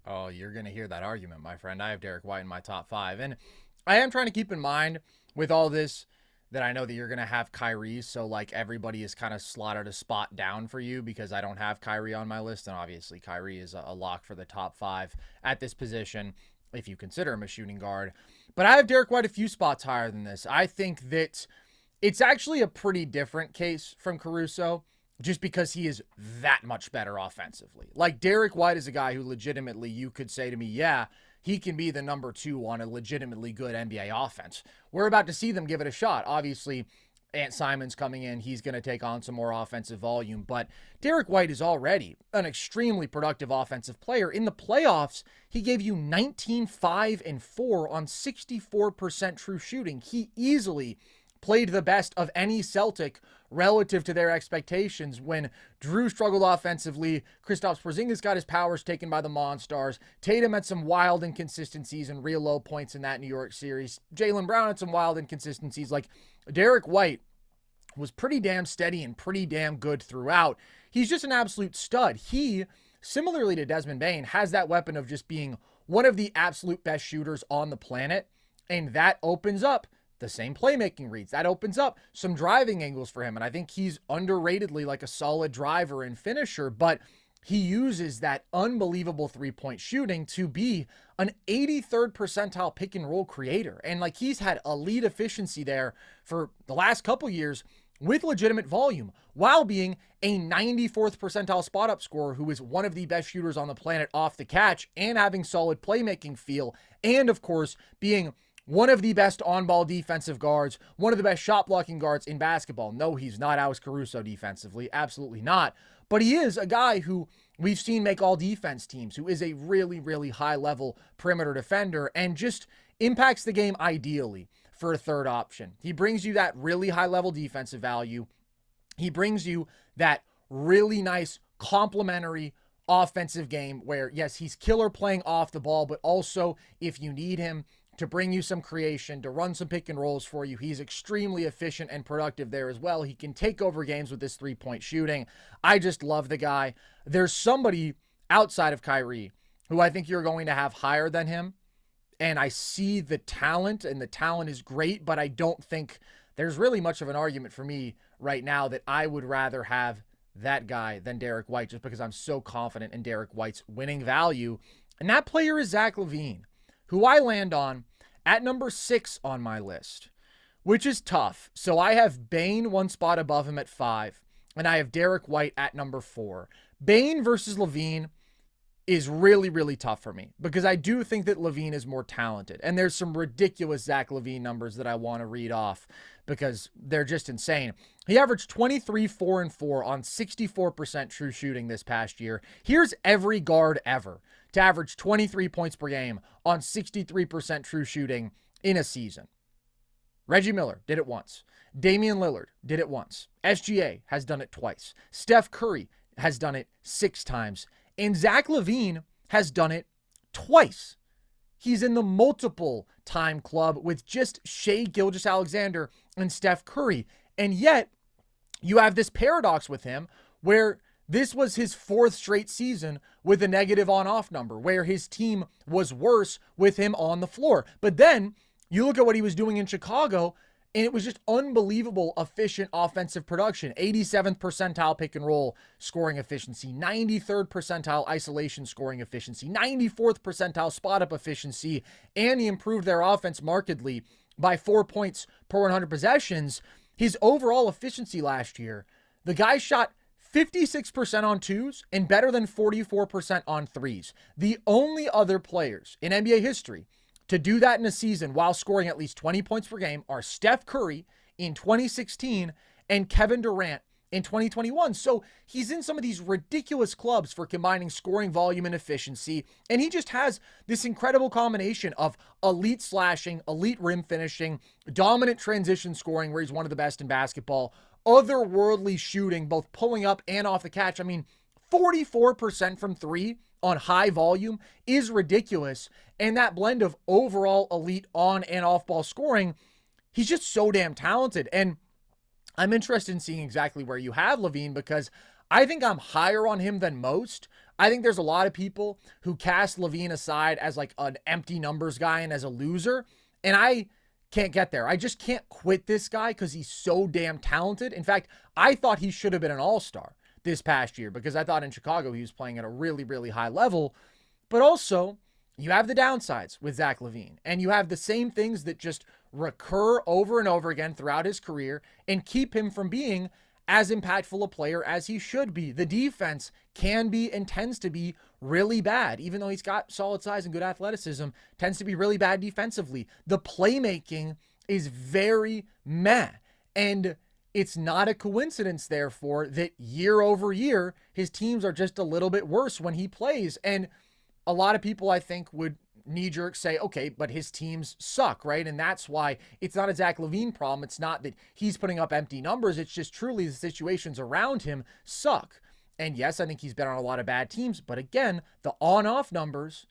Oh, you're going to hear that argument, my friend. I have Derrick White in my top 5. And I am trying to keep in mind with all this that I know that you're going to have Kyrie. So, like, everybody is kind of slotted a spot down for you because I don't have Kyrie on my list. And obviously, Kyrie is a lock for the top 5 at this position, if you consider him a shooting guard. But I have Derrick White a few spots higher than this. I think that it's actually a pretty different case from Caruso, just because he is that much better offensively. Like, Derrick White is a guy who legitimately you could say to me, yeah, he can be the number 2 on a legitimately good NBA offense. We're about to see them give it a shot. Obviously, Ant Simon's coming in. He's going to take on some more offensive volume. But Derrick White is already an extremely productive offensive player. In the playoffs, he gave you 19, 5, and 4 on 64% true shooting. He easily played the best of any Celtic relative to their expectations. When Drew struggled offensively, Kristaps Porzingis got his powers taken by the Monstars. Tatum had some wild inconsistencies and real low points in that New York series. Jaylen Brown had some wild inconsistencies. Like, Derrick White was pretty damn steady and pretty damn good throughout. He's just an absolute stud. He, similarly to Desmond Bane, has that weapon of just being one of the absolute best shooters on the planet, and that opens up the same playmaking reads. That opens up some driving angles for him. And I think he's underratedly like a solid driver and finisher, but he uses that unbelievable 3-point shooting to be an 83rd percentile pick and roll creator. And like, he's had elite efficiency there for the last couple years with legitimate volume, while being a 94th percentile spot up scorer who is one of the best shooters on the planet off the catch, and having solid playmaking feel, and of course being one of the best on-ball defensive guards, one of the best shot-blocking guards in basketball. No, he's not Alex Caruso defensively. Absolutely not. But he is a guy who we've seen make all-defense teams, who is a really, really high-level perimeter defender and just impacts the game ideally for a third option. He brings you that really high-level defensive value. He brings you that really nice complementary offensive game where, yes, he's killer playing off the ball, but also if you need him to bring you some creation, to run some pick and rolls for you, he's extremely efficient and productive there as well. He can take over games with this 3-point shooting. I just love the guy. There's somebody outside of Kyrie who I think you're going to have higher than him, and I see the talent, and the talent is great, but I don't think there's really much of an argument for me right now that I would rather have that guy than Derrick White, just because I'm so confident in Derrick White's winning value. And that player is Zach LaVine, who I land on at number 6 on my list, which is tough. So I have Bane one spot above him at 5, and I have Derrick White at number 4. Bane versus LaVine is really, really tough for me because I do think that LaVine is more talented. And there's some ridiculous Zach LaVine numbers that I want to read off because they're just insane. He averaged 23, 4, and 4 on 64% true shooting this past year. Here's every guard ever to average 23 points per game on 63% true shooting in a season. Reggie Miller did it once. Damian Lillard did it once. SGA has done it twice. Steph Curry has done it 6 times. And Zach LaVine has done it twice. He's in the multiple time club with just Shai Gilgeous-Alexander and Steph Curry. And yet, you have this paradox with him where this was his 4th straight season with a negative on-off number, where his team was worse with him on the floor. But then you look at what he was doing in Chicago, and it was just unbelievable efficient offensive production. 87th percentile pick and roll scoring efficiency, 93rd percentile isolation scoring efficiency, 94th percentile spot up efficiency, and he improved their offense markedly by 4 points per 100 possessions. His overall efficiency last year, the guy shot 56% on 2s and better than 44% on 3s. The only other players in NBA history to do that in a season while scoring at least 20 points per game are Steph Curry in 2016 and Kevin Durant in 2021. So he's in some of these ridiculous clubs for combining scoring volume and efficiency. And he just has this incredible combination of elite slashing, elite rim finishing, dominant transition scoring, where he's one of the best in basketball, otherworldly shooting, both pulling up and off the catch. I mean, 44% from 3 on high volume is ridiculous. And that blend of overall elite on and off ball scoring, he's just so damn talented. And I'm interested in seeing exactly where you have LaVine because I think I'm higher on him than most. I think there's a lot of people who cast LaVine aside as like an empty numbers guy and as a loser. And I can't get there. I just can't quit this guy because he's so damn talented. In fact, I thought he should have been an all-star this past year because I thought in Chicago he was playing at a really, really high level. But also, you have the downsides with Zach LaVine, and you have the same things that just recur over and over again throughout his career and keep him from being as impactful a player as he should be. The defense can be and tends to be really bad, even though he's got solid size and good athleticism, tends to be really bad defensively. The playmaking is very meh. And it's not a coincidence, therefore, that year over year, his teams are just a little bit worse when he plays. And a lot of people, I think, would knee-jerk say, okay, but his teams suck, right? And that's why it's not a Zach LaVine problem. It's not that he's putting up empty numbers. It's just truly the situations around him suck. And yes, I think he's been on a lot of bad teams. But again, the on-off numbers,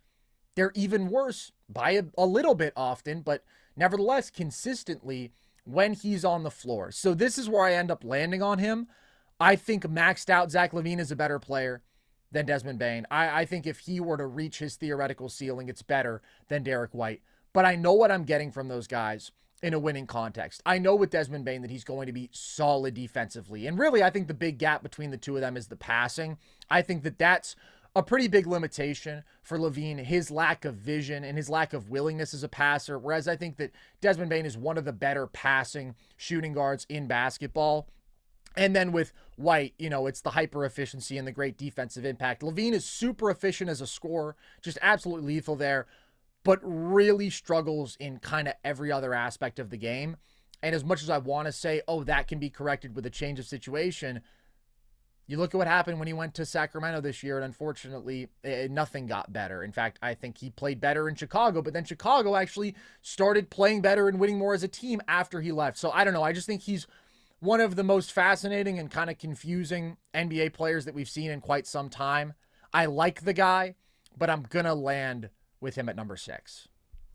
they're even worse by a little bit often, but nevertheless, consistently when he's on the floor. So this is where I end up landing on him. I think maxed out Zach LaVine is a better player than Desmond Bane. I think if he were to reach his theoretical ceiling, it's better than Derrick White. But I know what I'm getting from those guys in a winning context. I know with Desmond Bane that he's going to be solid defensively. And really, I think the big gap between the two of them is the passing. I think that that's a pretty big limitation for LaVine, his lack of vision and his lack of willingness as a passer. Whereas I think that Desmond Bane is one of the better passing shooting guards in basketball. And then with White, it's the hyper efficiency and the great defensive impact. LaVine is super efficient as a scorer, just absolutely lethal there, but really struggles in kind of every other aspect of the game. And as much as I want to say, oh, that can be corrected with a change of situation, you look at what happened when he went to Sacramento this year, and unfortunately, nothing got better. In fact, I think he played better in Chicago, but then Chicago actually started playing better and winning more as a team after he left. So I don't know. I just think he's one of the most fascinating and kind of confusing NBA players that we've seen in quite some time. I like the guy, but I'm going to land with him at number 6.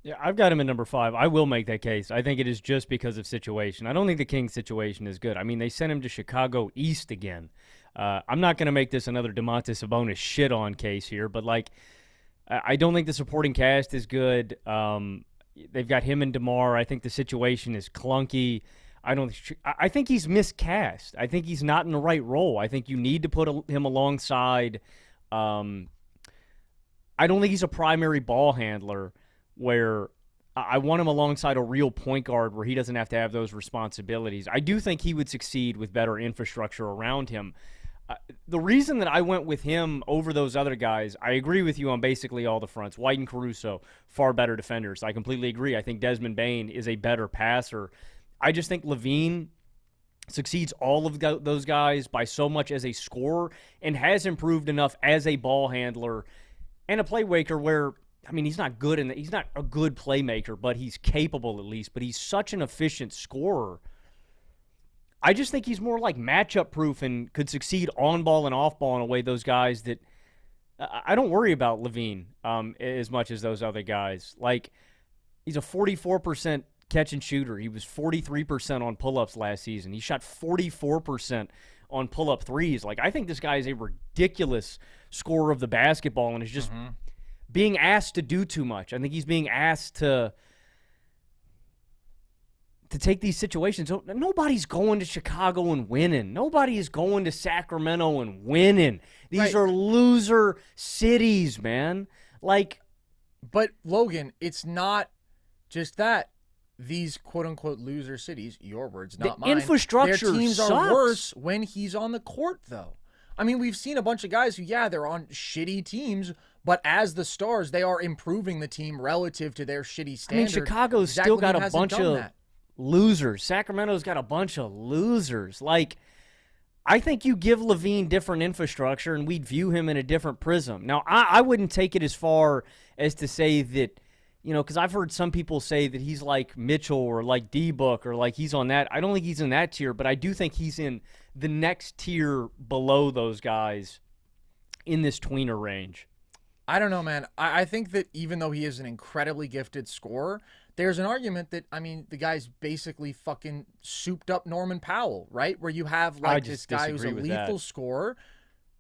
Yeah, I've got him at number 5. I will make that case. I think it is just because of situation. I don't think the Kings situation is good. I mean, they sent him to Chicago East again. I'm not going to make this another Domantas Sabonis shit-on case here, but, I don't think the supporting cast is good. They've got him and DeMar. I think the situation is clunky. I think he's miscast. I think he's not in the right role. I think you need to put him alongside. I don't think he's a primary ball handler where I want him alongside a real point guard where he doesn't have to have those responsibilities. I do think he would succeed with better infrastructure around him. The reason that I went with him over those other guys, I agree with you on basically all the fronts. White and Caruso, far better defenders. I completely agree. I think Desmond Bane is a better passer. I just think LaVine succeeds all of those guys by so much as a scorer and has improved enough as a ball handler and a playmaker where, I mean, he's not a good playmaker, but he's capable at least. But he's such an efficient scorer. I just think he's more like matchup proof and could succeed on ball and off ball in a way those guys that I don't worry about LaVine as much as those other guys. Like, he's a 44% catch and shooter. He was 43% on pull-ups last season. He shot 44% on pull-up threes. Like, I think this guy is a ridiculous scorer of the basketball and is just being asked to do too much. I think he's being asked to take these situations. Nobody's going to Chicago and winning. Nobody is going to Sacramento and winning. These are loser cities, man. But Logan, it's not just that. These quote-unquote loser cities, your words, not mine. Infrastructure their teams sucks. are worse when he's on the court, though. I mean, we've seen a bunch of guys who, they're on shitty teams, but as the stars, they are improving the team relative to their shitty standard. I mean, Chicago's still got a bunch of losers. Sacramento's got a bunch of losers. I think you give LaVine different infrastructure, and we'd view him in a different prism. Now, I wouldn't take it as far as to say that, because I've heard some people say that he's like Mitchell or like D-Book or like he's on that. I don't think he's in that tier, but I do think he's in the next tier below those guys in this tweener range. I don't know, man. I think that even though he is an incredibly gifted scorer, there's an argument that, I mean, the guy's basically fucking souped up Norman Powell, right? Where you have like this guy who's a lethal scorer.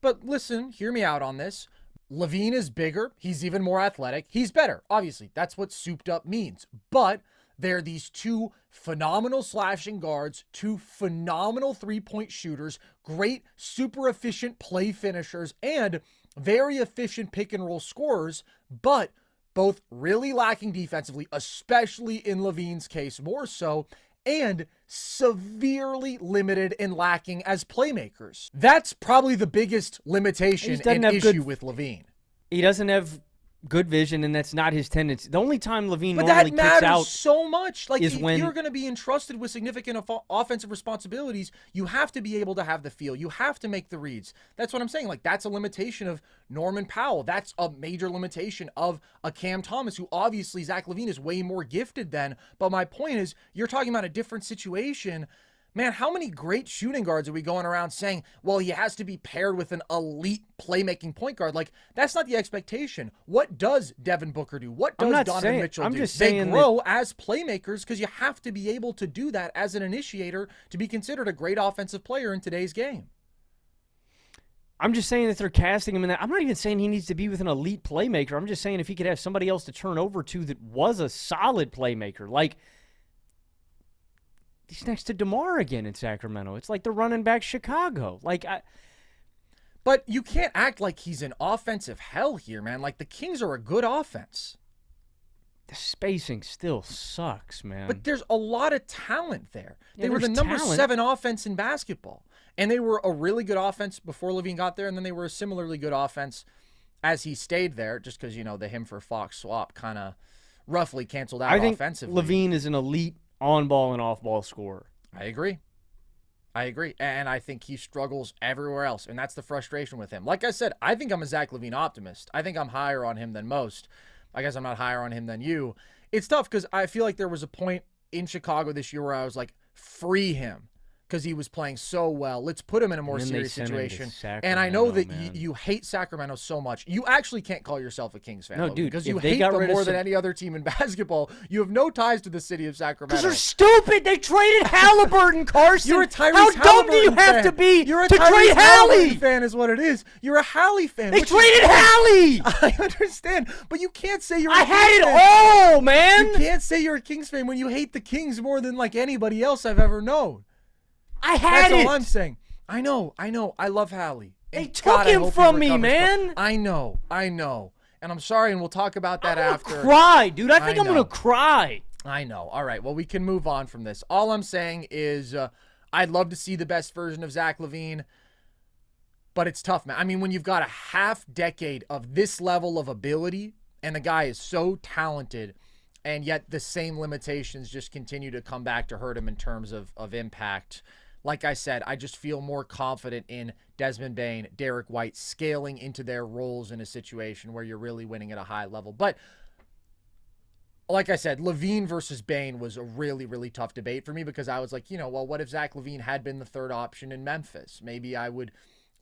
But listen, hear me out on this. LaVine is bigger. He's even more athletic. He's better. Obviously, that's what souped up means. But they're these two phenomenal slashing guards, two phenomenal three-point shooters, great, super efficient play finishers, and very efficient pick-and-roll scorers, but both really lacking defensively, especially in LaVine's case more so, and severely limited and lacking as playmakers. That's probably the biggest limitation and issue with LaVine. He doesn't have good vision, and that's not his tendency. The only time LaVine normally kicks out, that matters so much. Like, is if when you're going to be entrusted with significant offensive responsibilities, you have to be able to have the feel. You have to make the reads. That's what I'm saying. Like, that's a limitation of Norman Powell. That's a major limitation of a Cam Thomas, who obviously Zach LaVine is way more gifted than. But my point is, you're talking about a different situation. Man, how many great shooting guards are we going around saying, well, he has to be paired with an elite playmaking point guard? Like, that's not the expectation. What does Devin Booker do? What does Donovan Mitchell do? They grow as playmakers because you have to be able to do that as an initiator to be considered a great offensive player in today's game. I'm just saying that they're casting him in that. I'm not even saying he needs to be with an elite playmaker. I'm just saying if he could have somebody else to turn over to that was a solid playmaker. Like, he's next to DeMar again in Sacramento. It's like the running back Chicago. But you can't act like he's in offensive hell here, man. Like, the Kings are a good offense. The spacing still sucks, man. But there's a lot of talent there. They were the number 7 offense in basketball. And they were a really good offense before LaVine got there, and then they were a similarly good offense as he stayed there, just because, you know, the him for Fox swap kind of roughly canceled out offensively. I think LaVine is an elite on-ball and off-ball scorer. I agree. And I think he struggles everywhere else, and that's the frustration with him. Like I said, I think I'm a Zach LaVine optimist. I think I'm higher on him than most. I guess I'm not higher on him than you. It's tough because I feel like there was a point in Chicago this year where I was like, free him, because he was playing so well. Let's put him in a more serious situation. And I know that you hate Sacramento so much. You actually can't call yourself a Kings fan. No, dude. Because you hate them more than any other team in basketball. You have no ties to the city of Sacramento. Because they're stupid. They traded Halliburton, Carson. You're a Tyrese How dumb do you have fan. to be You're a to Tyrese trade Hallie? fan is what it is. You're a Hallie fan. They traded Hallie. I understand. But you can't say you're I a had Kings it fan. all, man. You can't say you're a Kings fan when you hate the Kings more than like anybody else I've ever known. That's all I'm saying. I know. I love Hallie. They took him from me, man. I know. And I'm sorry, and we'll talk about that after. I'm gonna cry, dude. I think I'm going to cry. I know. All right. Well, we can move on from this. All I'm saying is I'd love to see the best version of Zach LaVine, but it's tough, man. I mean, when you've got a half decade of this level of ability, and the guy is so talented, and yet the same limitations just continue to come back to hurt him in terms of impact. Like I said, I just feel more confident in Desmond Bane, Derrick White scaling into their roles in a situation where you're really winning at a high level. But like I said, LaVine versus Bane was a really, really tough debate for me because I was like, well, what if Zach LaVine had been the third option in Memphis? Maybe I would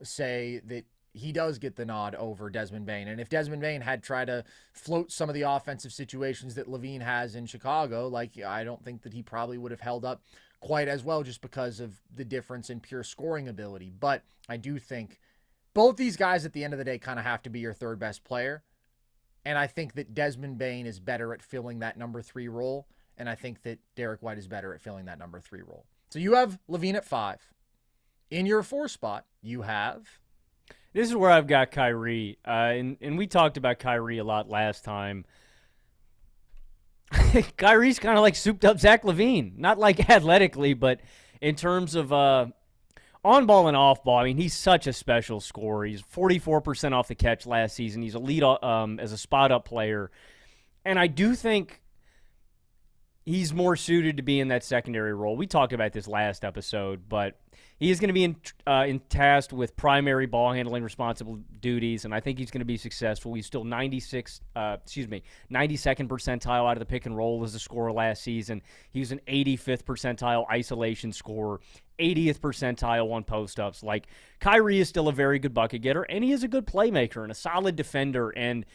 say that he does get the nod over Desmond Bane. And if Desmond Bane had tried to float some of the offensive situations that LaVine has in Chicago, I don't think that he probably would have held up quite as well just because of the difference in pure scoring ability. But I do think both these guys at the end of the day kind of have to be your third best player. And I think that Desmond Bane is better at filling that number 3 role. And I think that Derrick White is better at filling that number 3 role. So you have LaVine at 5. In your 4 spot, you have... This is where I've got Kyrie. And we talked about Kyrie a lot last time. Kyrie's kind of like souped up Zach LaVine. Not like athletically, but in terms of on-ball and off-ball. I mean, he's such a special scorer. He's 44% off the catch last season. He's a lead as a spot-up player. And I do think he's more suited to be in that secondary role. We talked about this last episode, but he is going to be tasked with primary ball handling responsible duties, and I think he's going to be successful. He's still 92nd percentile out of the pick and roll as a scorer last season. He was an 85th percentile isolation scorer, 80th percentile on post-ups. Kyrie is still a very good bucket getter, and he is a good playmaker and a solid defender. And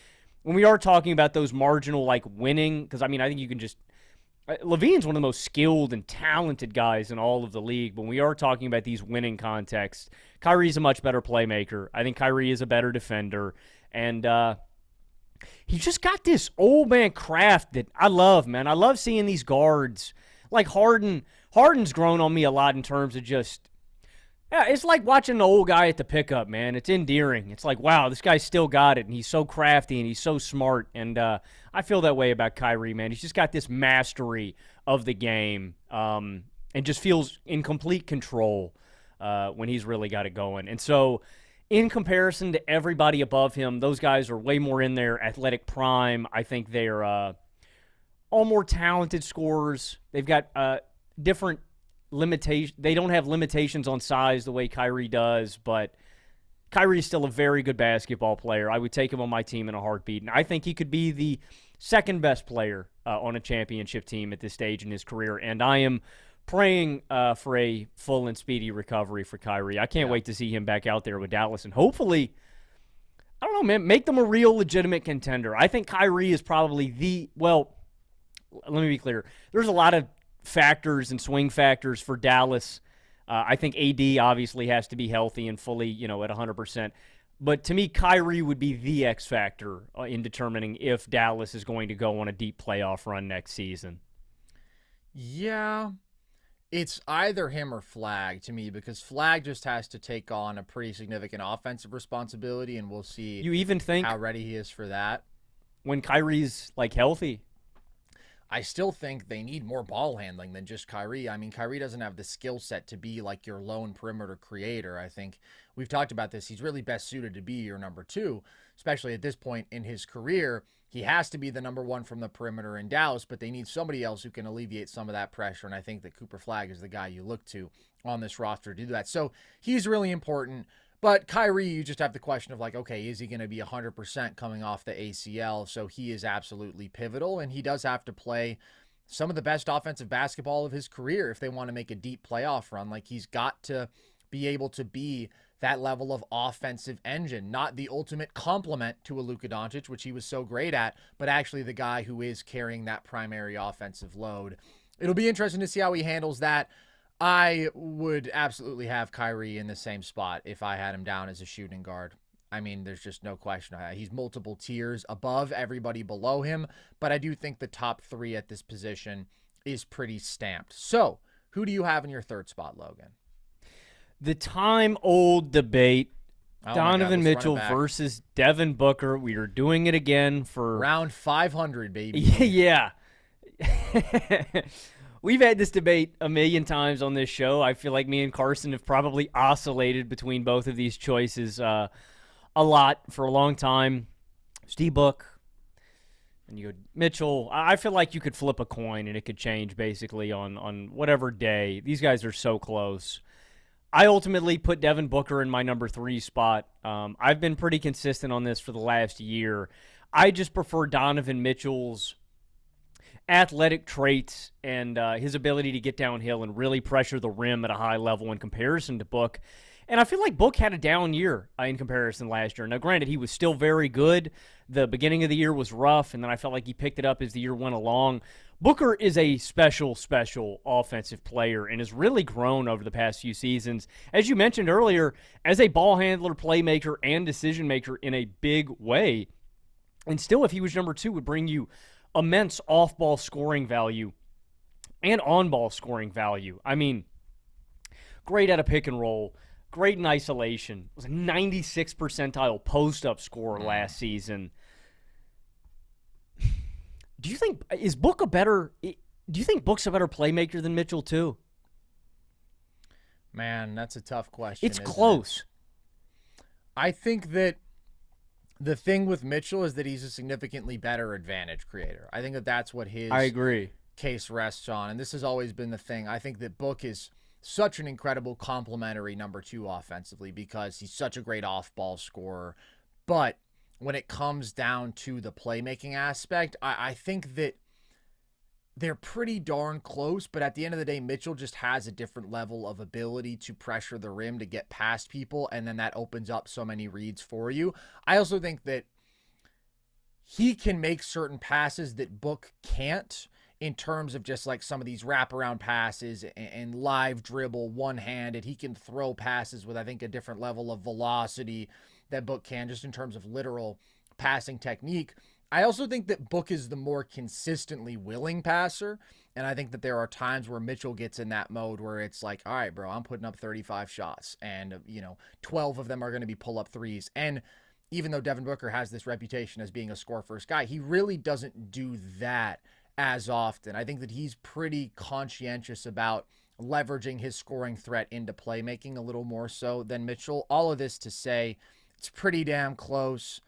when we are talking about those marginal winning, because I think you can just LaVine's one of the most skilled and talented guys in all of the league. When we are talking about these winning contexts, Kyrie's a much better playmaker. I think Kyrie is a better defender. And he just got this old man craft that I love, man. I love seeing these guards. Like Harden. Harden's grown on me a lot in terms of just, yeah, it's like watching an old guy at the pickup, man. It's endearing. It's like, wow, this guy's still got it, and he's so crafty, and he's so smart. And I feel that way about Kyrie, man. He's just got this mastery of the game and just feels in complete control when he's really got it going. And so in comparison to everybody above him, those guys are way more in their athletic prime. I think they're all more talented scorers. They've got different limitations. They don't have limitations on size the way Kyrie does, but Kyrie is still a very good basketball player. I would take him on my team in a heartbeat, and I think he could be the second best player on a championship team at this stage in his career, and I am praying for a full and speedy recovery for Kyrie. I can't wait to see him back out there with Dallas, and hopefully, I don't know, man, make them a real legitimate contender. I think Kyrie is probably well, let me be clear. There's a lot of factors and swing factors for Dallas. I think AD obviously has to be healthy and fully, at 100%. But to me, Kyrie would be the X factor in determining if Dallas is going to go on a deep playoff run next season. Yeah, it's either him or Flag to me, because Flag just has to take on a pretty significant offensive responsibility, and we'll see you even think how ready he is for that. When Kyrie's healthy. I still think they need more ball handling than just Kyrie. I mean, Kyrie doesn't have the skill set to be like your lone perimeter creator. I think we've talked about this. He's really best suited to be your number two, especially at this point in his career. He has to be the number one from the perimeter in Dallas, but they need somebody else who can alleviate some of that pressure. And I think that Cooper Flag is the guy you look to on this roster to do that. So he's really important. But Kyrie, you just have the question of okay, is he going to be 100% coming off the ACL? So he is absolutely pivotal, and he does have to play some of the best offensive basketball of his career if they want to make a deep playoff run. He's got to be able to be that level of offensive engine, not the ultimate complement to a Luka Doncic, which he was so great at, but actually the guy who is carrying that primary offensive load. It'll be interesting to see how he handles that. I would absolutely have Kyrie in the same spot if I had him down as a shooting guard. I mean, there's just no question. He's multiple tiers above everybody below him, but I do think the top three at this position is pretty stamped. So, who do you have in your third spot, Logan? The time-old debate, Donovan God, Mitchell versus Devin Booker. We are doing it again for round 500, baby. Yeah. We've had this debate a million times on this show. I feel like me and Carson have probably oscillated between both of these choices a lot for a long time. Steve Book, and you go Mitchell. I feel like you could flip a coin and it could change basically on whatever day. These guys are so close. I ultimately put Devin Booker in my number 3 spot. I've been pretty consistent on this for the last year. I just prefer Donovan Mitchell's athletic traits and his ability to get downhill and really pressure the rim at a high level in comparison to Book. And I feel like Book had a down year in comparison last year. Now, granted, he was still very good. The beginning of the year was rough, and then I felt like he picked it up as the year went along. Booker is a special offensive player and has really grown over the past few seasons. As you mentioned earlier, as a ball handler, playmaker, and decision maker in a big way. And still, if he was number 2, would bring you immense off-ball scoring value and on-ball scoring value. I mean, great at a pick and roll, great in isolation. Was a 96th percentile post-up scorer last season. Do you think Book's a better playmaker than Mitchell too? Man, that's a tough question. It's close. I think that the thing with Mitchell is that he's a significantly better advantage creator. I think that that's what his case rests on, and this has always been the thing. I think that Book is such an incredible complementary number 2 offensively because he's such a great off-ball scorer. But when it comes down to the playmaking aspect, I think that they're pretty darn close, but at the end of the day, Mitchell just has a different level of ability to pressure the rim to get past people, and then that opens up so many reads for you. I also think that he can make certain passes that Book can't in terms of just like some of these wraparound passes and live dribble one-handed. He can throw passes with, I think, a different level of velocity that Book can, just in terms of literal passing technique. I also think that Book is the more consistently willing passer. And I think that there are times where Mitchell gets in that mode where it's like, all right, bro, I'm putting up 35 shots and, 12 of them are going to be pull-up threes. And even though Devin Booker has this reputation as being a score-first guy, he really doesn't do that as often. I think that he's pretty conscientious about leveraging his scoring threat into playmaking a little more so than Mitchell. All of this to say it's pretty damn close.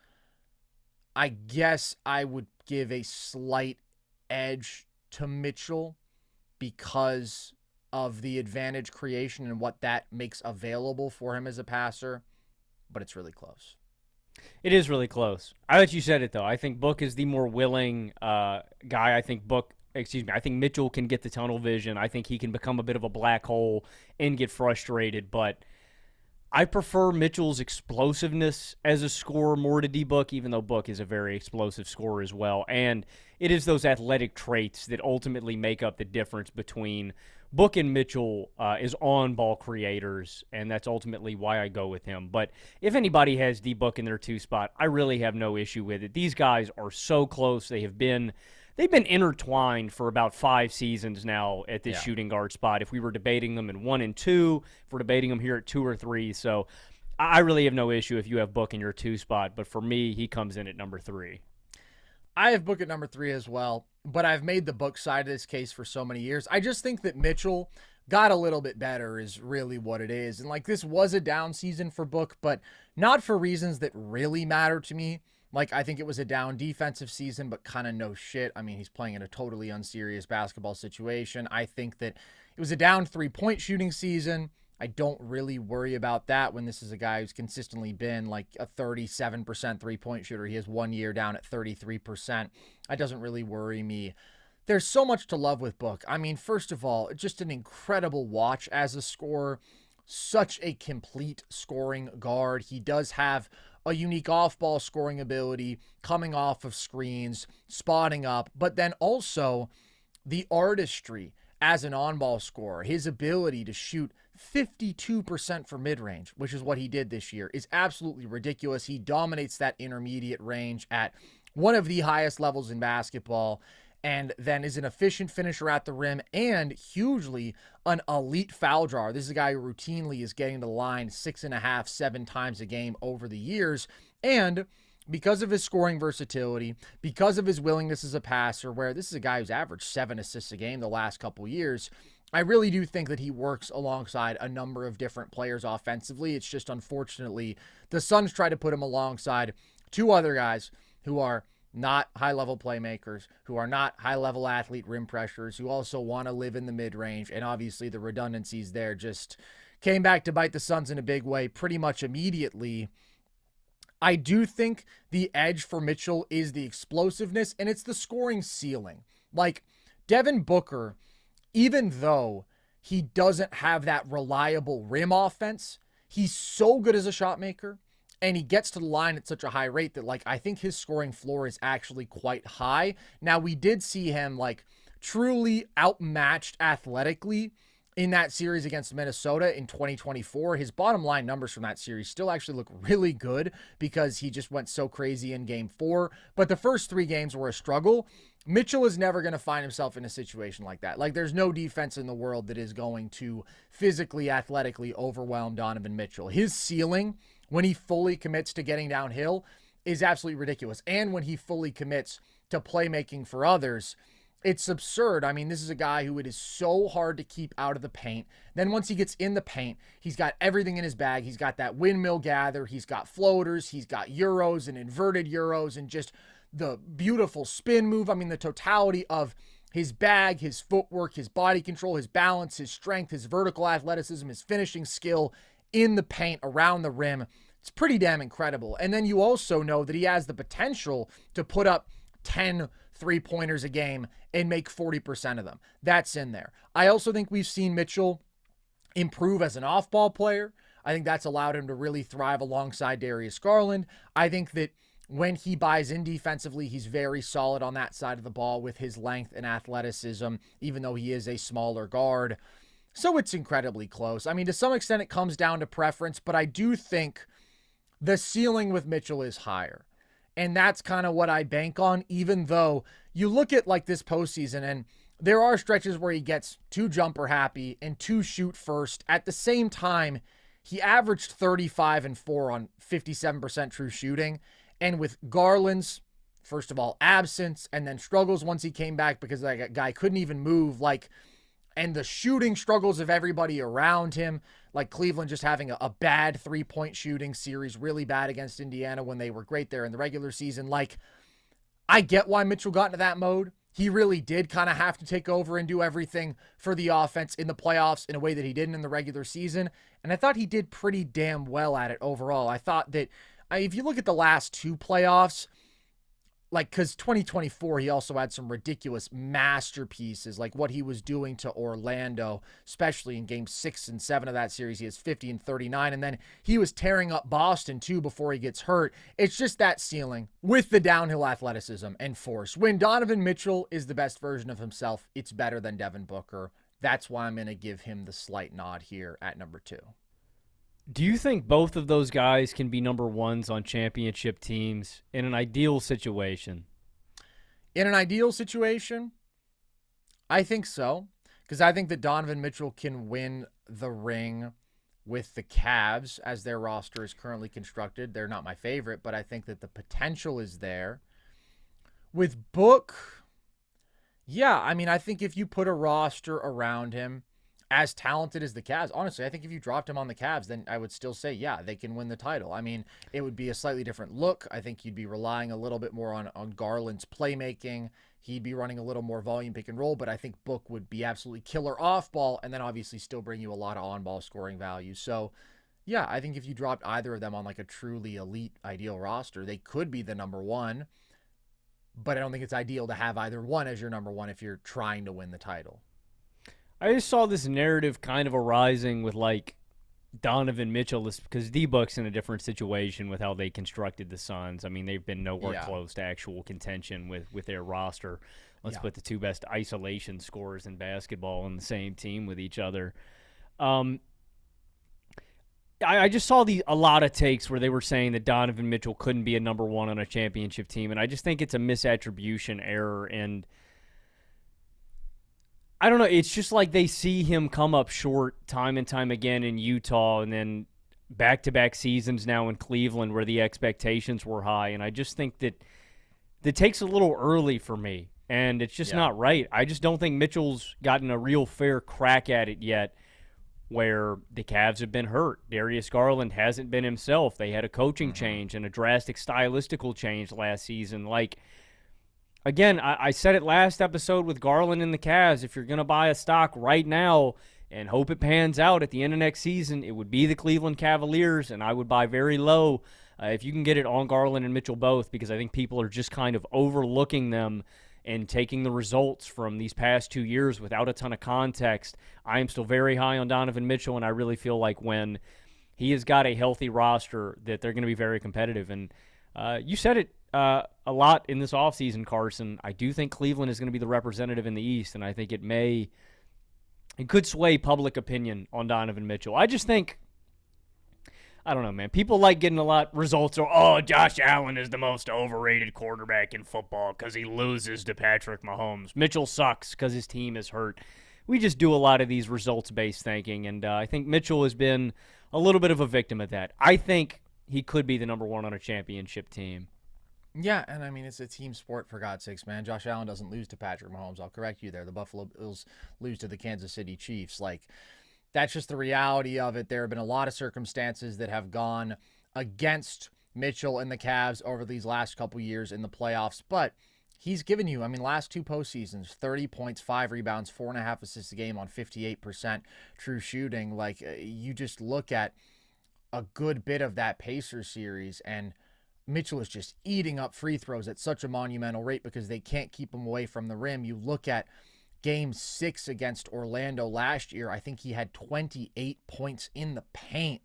I guess I would give a slight edge to Mitchell because of the advantage creation and what that makes available for him as a passer, but it's really close. It is really close. I let you said it, though. I think Book is the more willing guy. I think Mitchell can get the tunnel vision. I think he can become a bit of a black hole and get frustrated, but I prefer Mitchell's explosiveness as a scorer more to D-Book, even though Book is a very explosive scorer as well. And it is those athletic traits that ultimately make up the difference between Book and Mitchell is on-ball creators, and that's ultimately why I go with him. But if anybody has D-Book in their 2 spot, I really have no issue with it. These guys are so close. They've been intertwined for about 5 seasons now at this shooting guard spot. If we were debating them in 1 and 2, if we're debating them here at 2 or 3. So I really have no issue if you have Book in your 2 spot. But for me, he comes in at number 3. I have Book at number 3 as well, but I've made the Book side of this case for so many years. I just think that Mitchell got a little bit better is really what it is. And this was a down season for Book, but not for reasons that really matter to me. I think it was a down defensive season, but kind of no shit. I mean, he's playing in a totally unserious basketball situation. I think that it was a down 3-point shooting season. I don't really worry about that when this is a guy who's consistently been a 37% 3-point shooter. He has 1 year down at 33%. That doesn't really worry me. There's so much to love with Book. I mean, first of all, just an incredible watch as a scorer. Such a complete scoring guard. He does have a unique off-ball scoring ability, coming off of screens, spotting up, but then also the artistry as an on-ball scorer. His ability to shoot 52% for mid-range, which is what he did this year, is absolutely ridiculous. He dominates that intermediate range at one of the highest levels in basketball, and then is an efficient finisher at the rim and hugely an elite foul drawer. This is a guy who routinely is getting to the line 6.5, 7 times a game over the years. And because of his scoring versatility, because of his willingness as a passer, where this is a guy who's averaged 7 assists a game the last couple years, I really do think that he works alongside a number of different players offensively. It's just unfortunately the Suns try to put him alongside 2 other guys who are not high-level playmakers, who are not high-level athlete rim pressures, who also want to live in the mid-range, and obviously the redundancies there just came back to bite the Suns in a big way pretty much immediately. I do think the edge for Mitchell is the explosiveness, and it's the scoring ceiling. Devin Booker, even though he doesn't have that reliable rim offense, he's so good as a shot maker. And he gets to the line at such a high rate that, I think his scoring floor is actually quite high. Now, we did see him, truly outmatched athletically in that series against Minnesota in 2024. His bottom line numbers from that series still actually look really good because he just went so crazy in Game 4. But the first 3 games were a struggle. Mitchell is never going to find himself in a situation like that. There's no defense in the world that is going to physically, athletically overwhelm Donovan Mitchell. His ceiling, when he fully commits to getting downhill, is absolutely ridiculous. And when he fully commits to playmaking for others, it's absurd. I mean, this is a guy who it is so hard to keep out of the paint. Then once he gets in the paint, he's got everything in his bag. He's got that windmill gather. He's got floaters. He's got euros and inverted euros and just the beautiful spin move. I mean, the totality of his bag, his footwork, his body control, his balance, his strength, his vertical athleticism, his finishing skill in the paint around the rim. It's pretty damn incredible. And then you also know that he has the potential to put up 10 3-pointers a game and make 40% of them. That's in there. I also think we've seen Mitchell improve as an off-ball player. I think that's allowed him to really thrive alongside Darius Garland. I think that when he buys in defensively, he's very solid on that side of the ball with his length and athleticism, even though he is a smaller guard. So it's incredibly close. I mean, to some extent, it comes down to preference, but I do think the ceiling with Mitchell is higher. And that's kind of what I bank on, even though you look at like this postseason and there are stretches where he gets too jumper happy and too shoot first. At the same time, he averaged 35 and 4 on 57% true shooting. And with Garland's, first of all, absence and then struggles once he came back because that guy couldn't even move, and the shooting struggles of everybody around him, like Cleveland just having a bad 3-point shooting series, really bad against Indiana when they were great there in the regular season. I get why Mitchell got into that mode. He really did kind of have to take over and do everything for the offense in the playoffs in a way that he didn't in the regular season. And I thought he did pretty damn well at it overall. I thought that if you look at the last 2 playoffs, because 2024, he also had some ridiculous masterpieces, like what he was doing to Orlando, especially in games 6 and 7 of that series. He has 50 and 39, and then he was tearing up Boston, too, before he gets hurt. It's just that ceiling with the downhill athleticism and force. When Donovan Mitchell is the best version of himself, it's better than Devin Booker. That's why I'm going to give him the slight nod here at number 2. Do you think both of those guys can be number ones on championship teams in an ideal situation? In an ideal situation, I think so. Because I think that Donovan Mitchell can win the ring with the Cavs as their roster is currently constructed. They're not my favorite, but I think that the potential is there. With Book, yeah, I mean, I think if you put a roster around him, as talented as the Cavs, honestly, I think if you dropped him on the Cavs, then I would still say, yeah, they can win the title. I mean, it would be a slightly different look. I think you'd be relying a little bit more on Garland's playmaking. He'd be running a little more volume pick and roll, but I think Book would be absolutely killer off ball and then obviously still bring you a lot of on-ball scoring value. So, yeah, I think if you dropped either of them on like a truly elite ideal roster, they could be the number one, but I don't think it's ideal to have either one as your number one if you're trying to win the title. I just saw this narrative kind of arising with Donovan Mitchell because D-Book's in a different situation with how they constructed the Suns. I mean, they've been nowhere close to actual contention with their roster. Let's put the 2 best isolation scorers in basketball on the same team with each other. I just saw a lot of takes where they were saying that Donovan Mitchell couldn't be a number one on a championship team, and I just think it's a misattribution error, and I don't know. It's just like they see him come up short time and time again in Utah and then back-to-back seasons now in Cleveland where the expectations were high. And I just think that takes a little early for me, and it's just not right. I just don't think Mitchell's gotten a real fair crack at it yet where the Cavs have been hurt. Darius Garland hasn't been himself. They had a coaching change and a drastic stylistical change last season. Again, I said it last episode with Garland and the Cavs. If you're going to buy a stock right now and hope it pans out at the end of next season, it would be the Cleveland Cavaliers, and I would buy very low if you can get it on Garland and Mitchell both, because I think people are just kind of overlooking them and taking the results from these past 2 years without a ton of context. I am still very high on Donovan Mitchell, and I really feel like when he has got a healthy roster that they're going to be very competitive. And you said it a lot in this offseason, Carson. I do think Cleveland is going to be the representative in the East, and I think it could sway public opinion on Donovan Mitchell. I just think, I don't know, man. People like getting a lot results or, Josh Allen is the most overrated quarterback in football because he loses to Patrick Mahomes. Mitchell sucks because his team is hurt. We just do a lot of these results-based thinking, and I think Mitchell has been a little bit of a victim of that. I think he could be the number one on a championship team. Yeah, and I mean, it's a team sport, for God's sakes, man. Josh Allen doesn't lose to Patrick Mahomes. I'll correct you there. The Buffalo Bills lose to the Kansas City Chiefs. That's just the reality of it. There have been a lot of circumstances that have gone against Mitchell and the Cavs over these last couple years in the playoffs, but he's given you, last 2 postseasons, 30 points, 5 rebounds, 4.5 assists a game on 58% true shooting. You just look at a good bit of that Pacers series, and Mitchell is just eating up free throws at such a monumental rate because they can't keep him away from the rim. You look at Game 6 against Orlando last year, I think he had 28 points in the paint.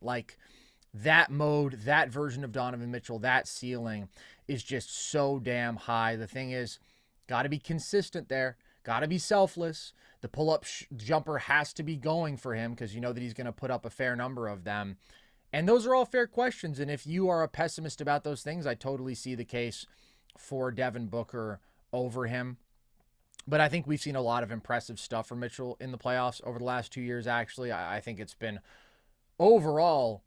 that mode, that version of Donovan Mitchell, that ceiling is just so damn high. The thing is, got to be consistent there. Got to be selfless. The pull-up jumper has to be going for him because you know that he's going to put up a fair number of them. And those are all fair questions. And if you are a pessimist about those things, I totally see the case for Devin Booker over him. But I think we've seen a lot of impressive stuff from Mitchell in the playoffs over the last 2 years, actually. I think it's been overall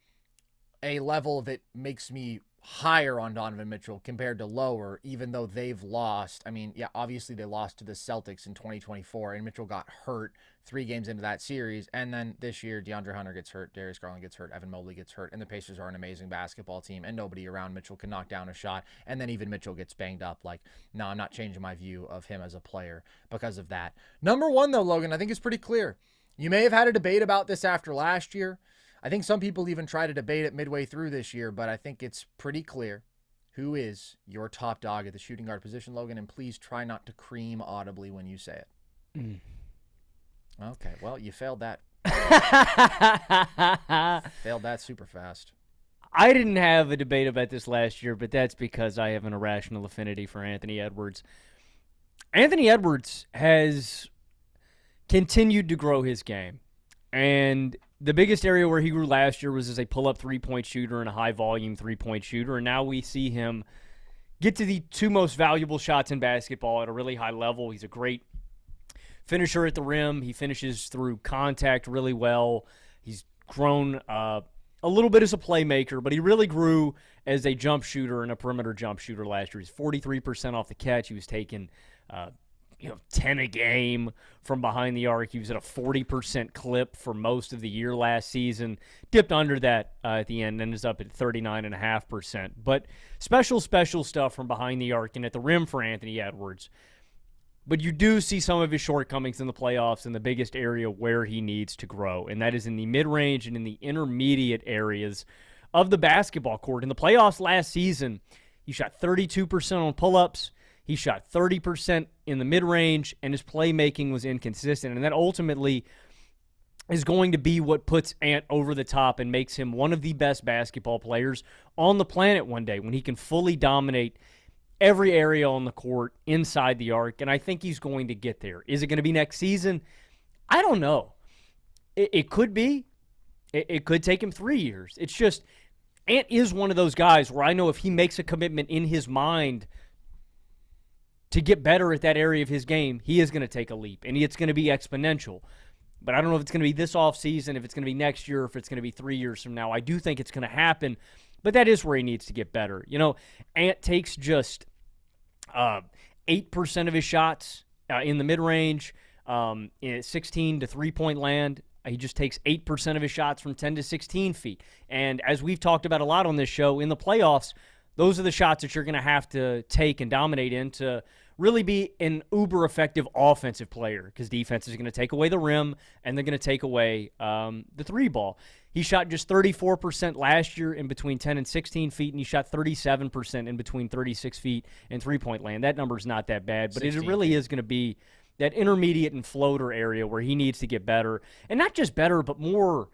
a level that makes me higher on Donovan Mitchell compared to lower, even though they've lost. I mean, yeah, obviously they lost to the Celtics in 2024, and Mitchell got hurt 3 games into that series. And then this year, DeAndre Hunter gets hurt, Darius Garland gets hurt, Evan Mobley gets hurt, and the Pacers are an amazing basketball team, and nobody around Mitchell can knock down a shot. And then even Mitchell gets banged up. Like, no, I'm not changing my view of him as a player because of that. Number one, though, Logan, I think is pretty clear. You may have had a debate about this after last year. I think some people even try to debate it midway through this year, but I think it's pretty clear who is your top dog at the shooting guard position, Logan, and please try not to cream audibly when you say it. Okay, well, you failed that. Failed that super fast. I didn't have a debate about this last year, but that's because I have an irrational affinity for Anthony Edwards. Anthony Edwards has continued to grow his game, and the biggest area where he grew last year was as a pull-up three-point shooter and a high-volume three-point shooter, and now we see him get to the 2 most valuable shots in basketball at a really high level. He's a great finisher at the rim. He finishes through contact really well. He's grown a little bit as a playmaker, but he really grew as a jump shooter and a perimeter jump shooter last year. He's 43% off the catch. He was taking 10 a game from behind the arc. He was at a 40% clip for most of the year last season. Dipped under that at the end, ended up at 39.5%. But special stuff from behind the arc and at the rim for Anthony Edwards. But you do see some of his shortcomings in the playoffs in the biggest area where he needs to grow, and that is in the mid-range and in the intermediate areas of the basketball court. In the playoffs last season, he shot 32% on pull-ups. He shot 30% in the mid-range, and his playmaking was inconsistent. And that ultimately is going to be what puts Ant over the top and makes him one of the best basketball players on the planet one day, when he can fully dominate every area on the court inside the arc. And I think he's going to get there. Is it going to be next season? I don't know. It could be. It could take him 3 years. It's just, Ant is one of those guys where I know if he makes a commitment in his mind to get better at that area of his game, he is going to take a leap, and it's going to be exponential. But I don't know if it's going to be this offseason, if it's going to be next year, if it's going to be 3 years from now. I do think it's going to happen, but that is where he needs to get better. You know, Ant takes just 8% of his shots in the mid-range, in 16 to three-point land. He just takes 8% of his shots from 10 to 16 feet. And as we've talked about a lot on this show, in the playoffs, those are the shots that you're going to have to take and dominate in to really be an uber-effective offensive player, because defense is going to take away the rim and they're going to take away the three ball. He shot just 34% last year in between 10 and 16 feet, and he shot 37% in between 36 feet and three-point land. That number's not that bad, but it really is going to be that intermediate and floater area where he needs to get better. And not just better, but more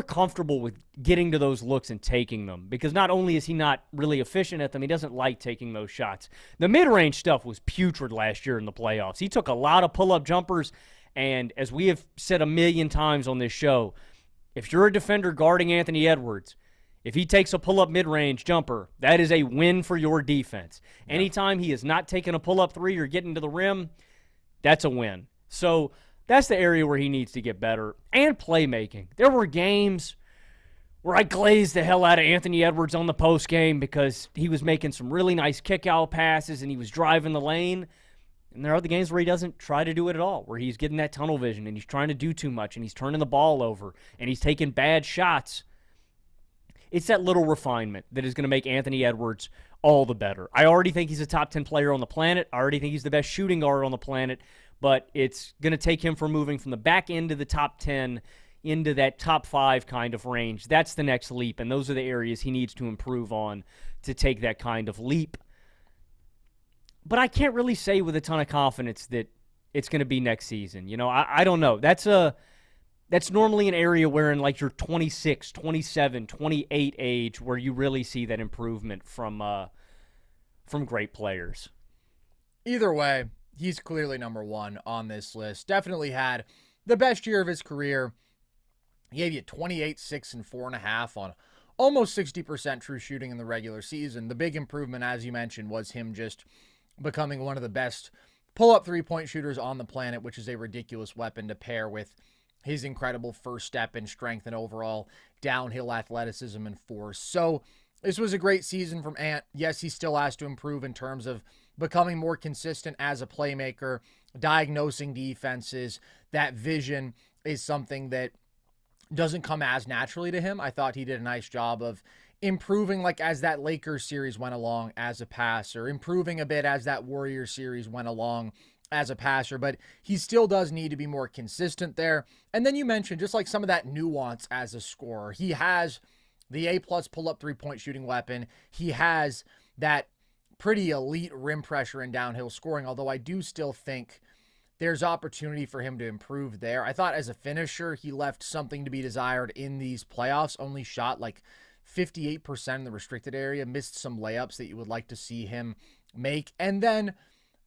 comfortable with getting to those looks and taking them, because not only is he not really efficient at them, he doesn't like taking those shots. The mid-range stuff was putrid last year in the playoffs. He took a lot of pull-up jumpers, and as we have said a million times on this show, if you're a defender guarding Anthony Edwards, if he takes a pull-up mid-range jumper, that is a win for your defense. Yeah. Anytime he is not taking a pull-up three or getting to the rim, that's a win. So that's the area where he needs to get better. And playmaking. There were games where I glazed the hell out of Anthony Edwards on the post game because he was making some really nice kick-out passes and he was driving the lane. And there are other games where he doesn't try to do it at all, where he's getting that tunnel vision and he's trying to do too much and he's turning the ball over and he's taking bad shots. It's that little refinement that is going to make Anthony Edwards all the better. I already think he's a top 10 player on the planet. I already think he's the best shooting guard on the planet. But it's going to take him from moving from the back end of the top 10 into that top 5 kind of range. That's the next leap, and those are the areas he needs to improve on to take that kind of leap. But I can't really say with a ton of confidence that it's going to be next season. You know, I don't know. That's a that's normally an area where in like your 26, 27, 28 age where you really see that improvement from great players. Either way, he's clearly number one on this list. Definitely had the best year of his career. He gave you 28, 6, and 4.5 on almost 60% true shooting in the regular season. The big improvement, as you mentioned, was him just becoming one of the best pull-up three-point shooters on the planet, which is a ridiculous weapon to pair with his incredible first step and strength and overall downhill athleticism and force. So this was a great season from Ant. Yes, he still has to improve in terms of becoming more consistent as a playmaker, diagnosing defenses. That vision is something that doesn't come as naturally to him. I thought he did a nice job of improving, like as that Lakers series went along as a passer, improving a bit as that Warriors series went along as a passer, but he still does need to be more consistent there. And then you mentioned just like some of that nuance as a scorer. He has the A-plus pull-up three-point shooting weapon. He has that pretty elite rim pressure and downhill scoring, although I do still think there's opportunity for him to improve there. I thought as a finisher, he left something to be desired in these playoffs, only shot like 58% in the restricted area, missed some layups that you would like to see him make. And then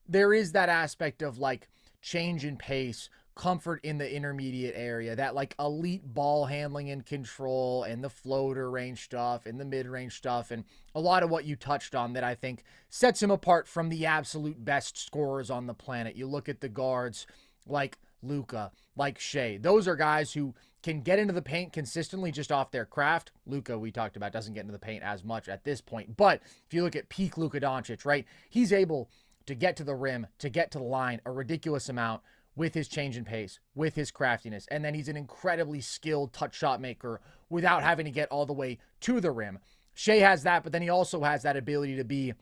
there is that aspect of like change in pace, comfort in the intermediate area, that like elite ball handling and control and the floater range stuff and the mid-range stuff and a lot of what you touched on that I think sets him apart from the absolute best scorers on the planet. You look at the guards like Luka, like Shea. Those are guys who can get into the paint consistently just off their craft. Luka, we talked about, doesn't get into the paint as much at this point. But if you look at peak Luka Doncic, right, he's able to get to the rim, to get to the line a ridiculous amount with his change in pace, with his craftiness. And then he's an incredibly skilled touch shot maker without having to get all the way to the rim. Shea has that, but then he also has that ability to be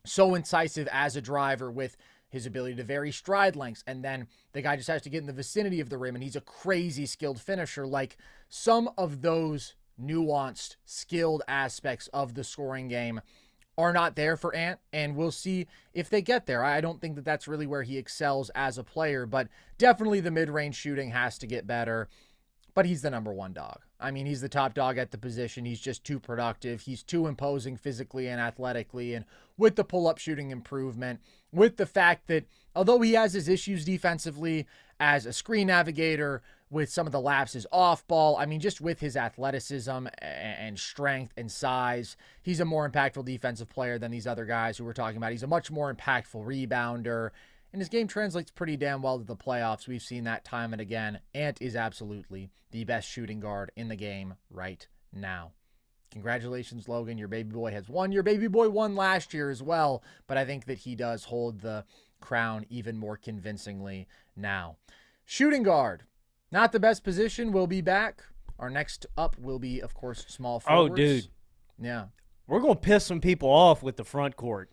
so incisive as a driver with his ability to vary stride lengths. And then the guy just has to get in the vicinity of the rim, and he's a crazy skilled finisher. Like some of those nuanced, skilled aspects of the scoring game are not there for Ant, and we'll see if they get there. I don't think that that's really where he excels as a player, but definitely the mid-range shooting has to get better. But he's the number one dog. I mean, he's the top dog at the position. He's just too productive. He's too imposing physically and athletically. And with the pull-up shooting improvement, with the fact that although he has his issues defensively as a screen navigator, with some of the lapses off ball, I mean, just with his athleticism and strength and size, he's a more impactful defensive player than these other guys who we're talking about. He's a much more impactful rebounder. And his game translates pretty damn well to the playoffs. We've seen that time and again. Ant is absolutely the best shooting guard in the game right now. Congratulations, Logan. Your baby boy has won. Your baby boy won last year as well, but I think that he does hold the crown even more convincingly now. Shooting guard, not the best position. We'll be back. Our next up will be, of course, small forwards. Oh, dude. Yeah. We're going to piss some people off with the front court.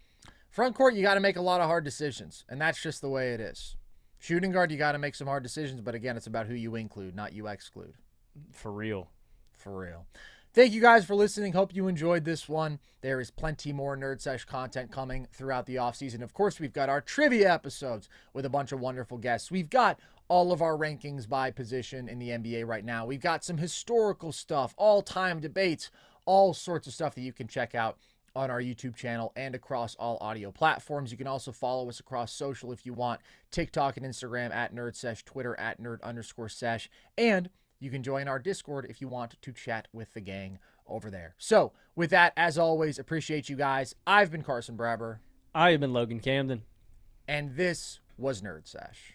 Front court, you got to make a lot of hard decisions, and that's just the way it is. Shooting guard, you got to make some hard decisions, but again, it's about who you include, not you exclude. For real. For real. Thank you guys for listening. Hope you enjoyed this one. There is plenty more Nerd Sesh content coming throughout the offseason. Of course, we've got our trivia episodes with a bunch of wonderful guests. We've got all of our rankings by position in the NBA right now. We've got some historical stuff, all-time debates, all sorts of stuff that you can check out on our YouTube channel and across all audio platforms. You can also follow us across social if you want. TikTok and Instagram at NerdSesh, Twitter at Nerd_Sesh, and you can join our Discord if you want to chat with the gang over there. So with that, as always, appreciate you guys. I've been Carson Brabber. I have been Logan Camden. And this was Nerd Sesh.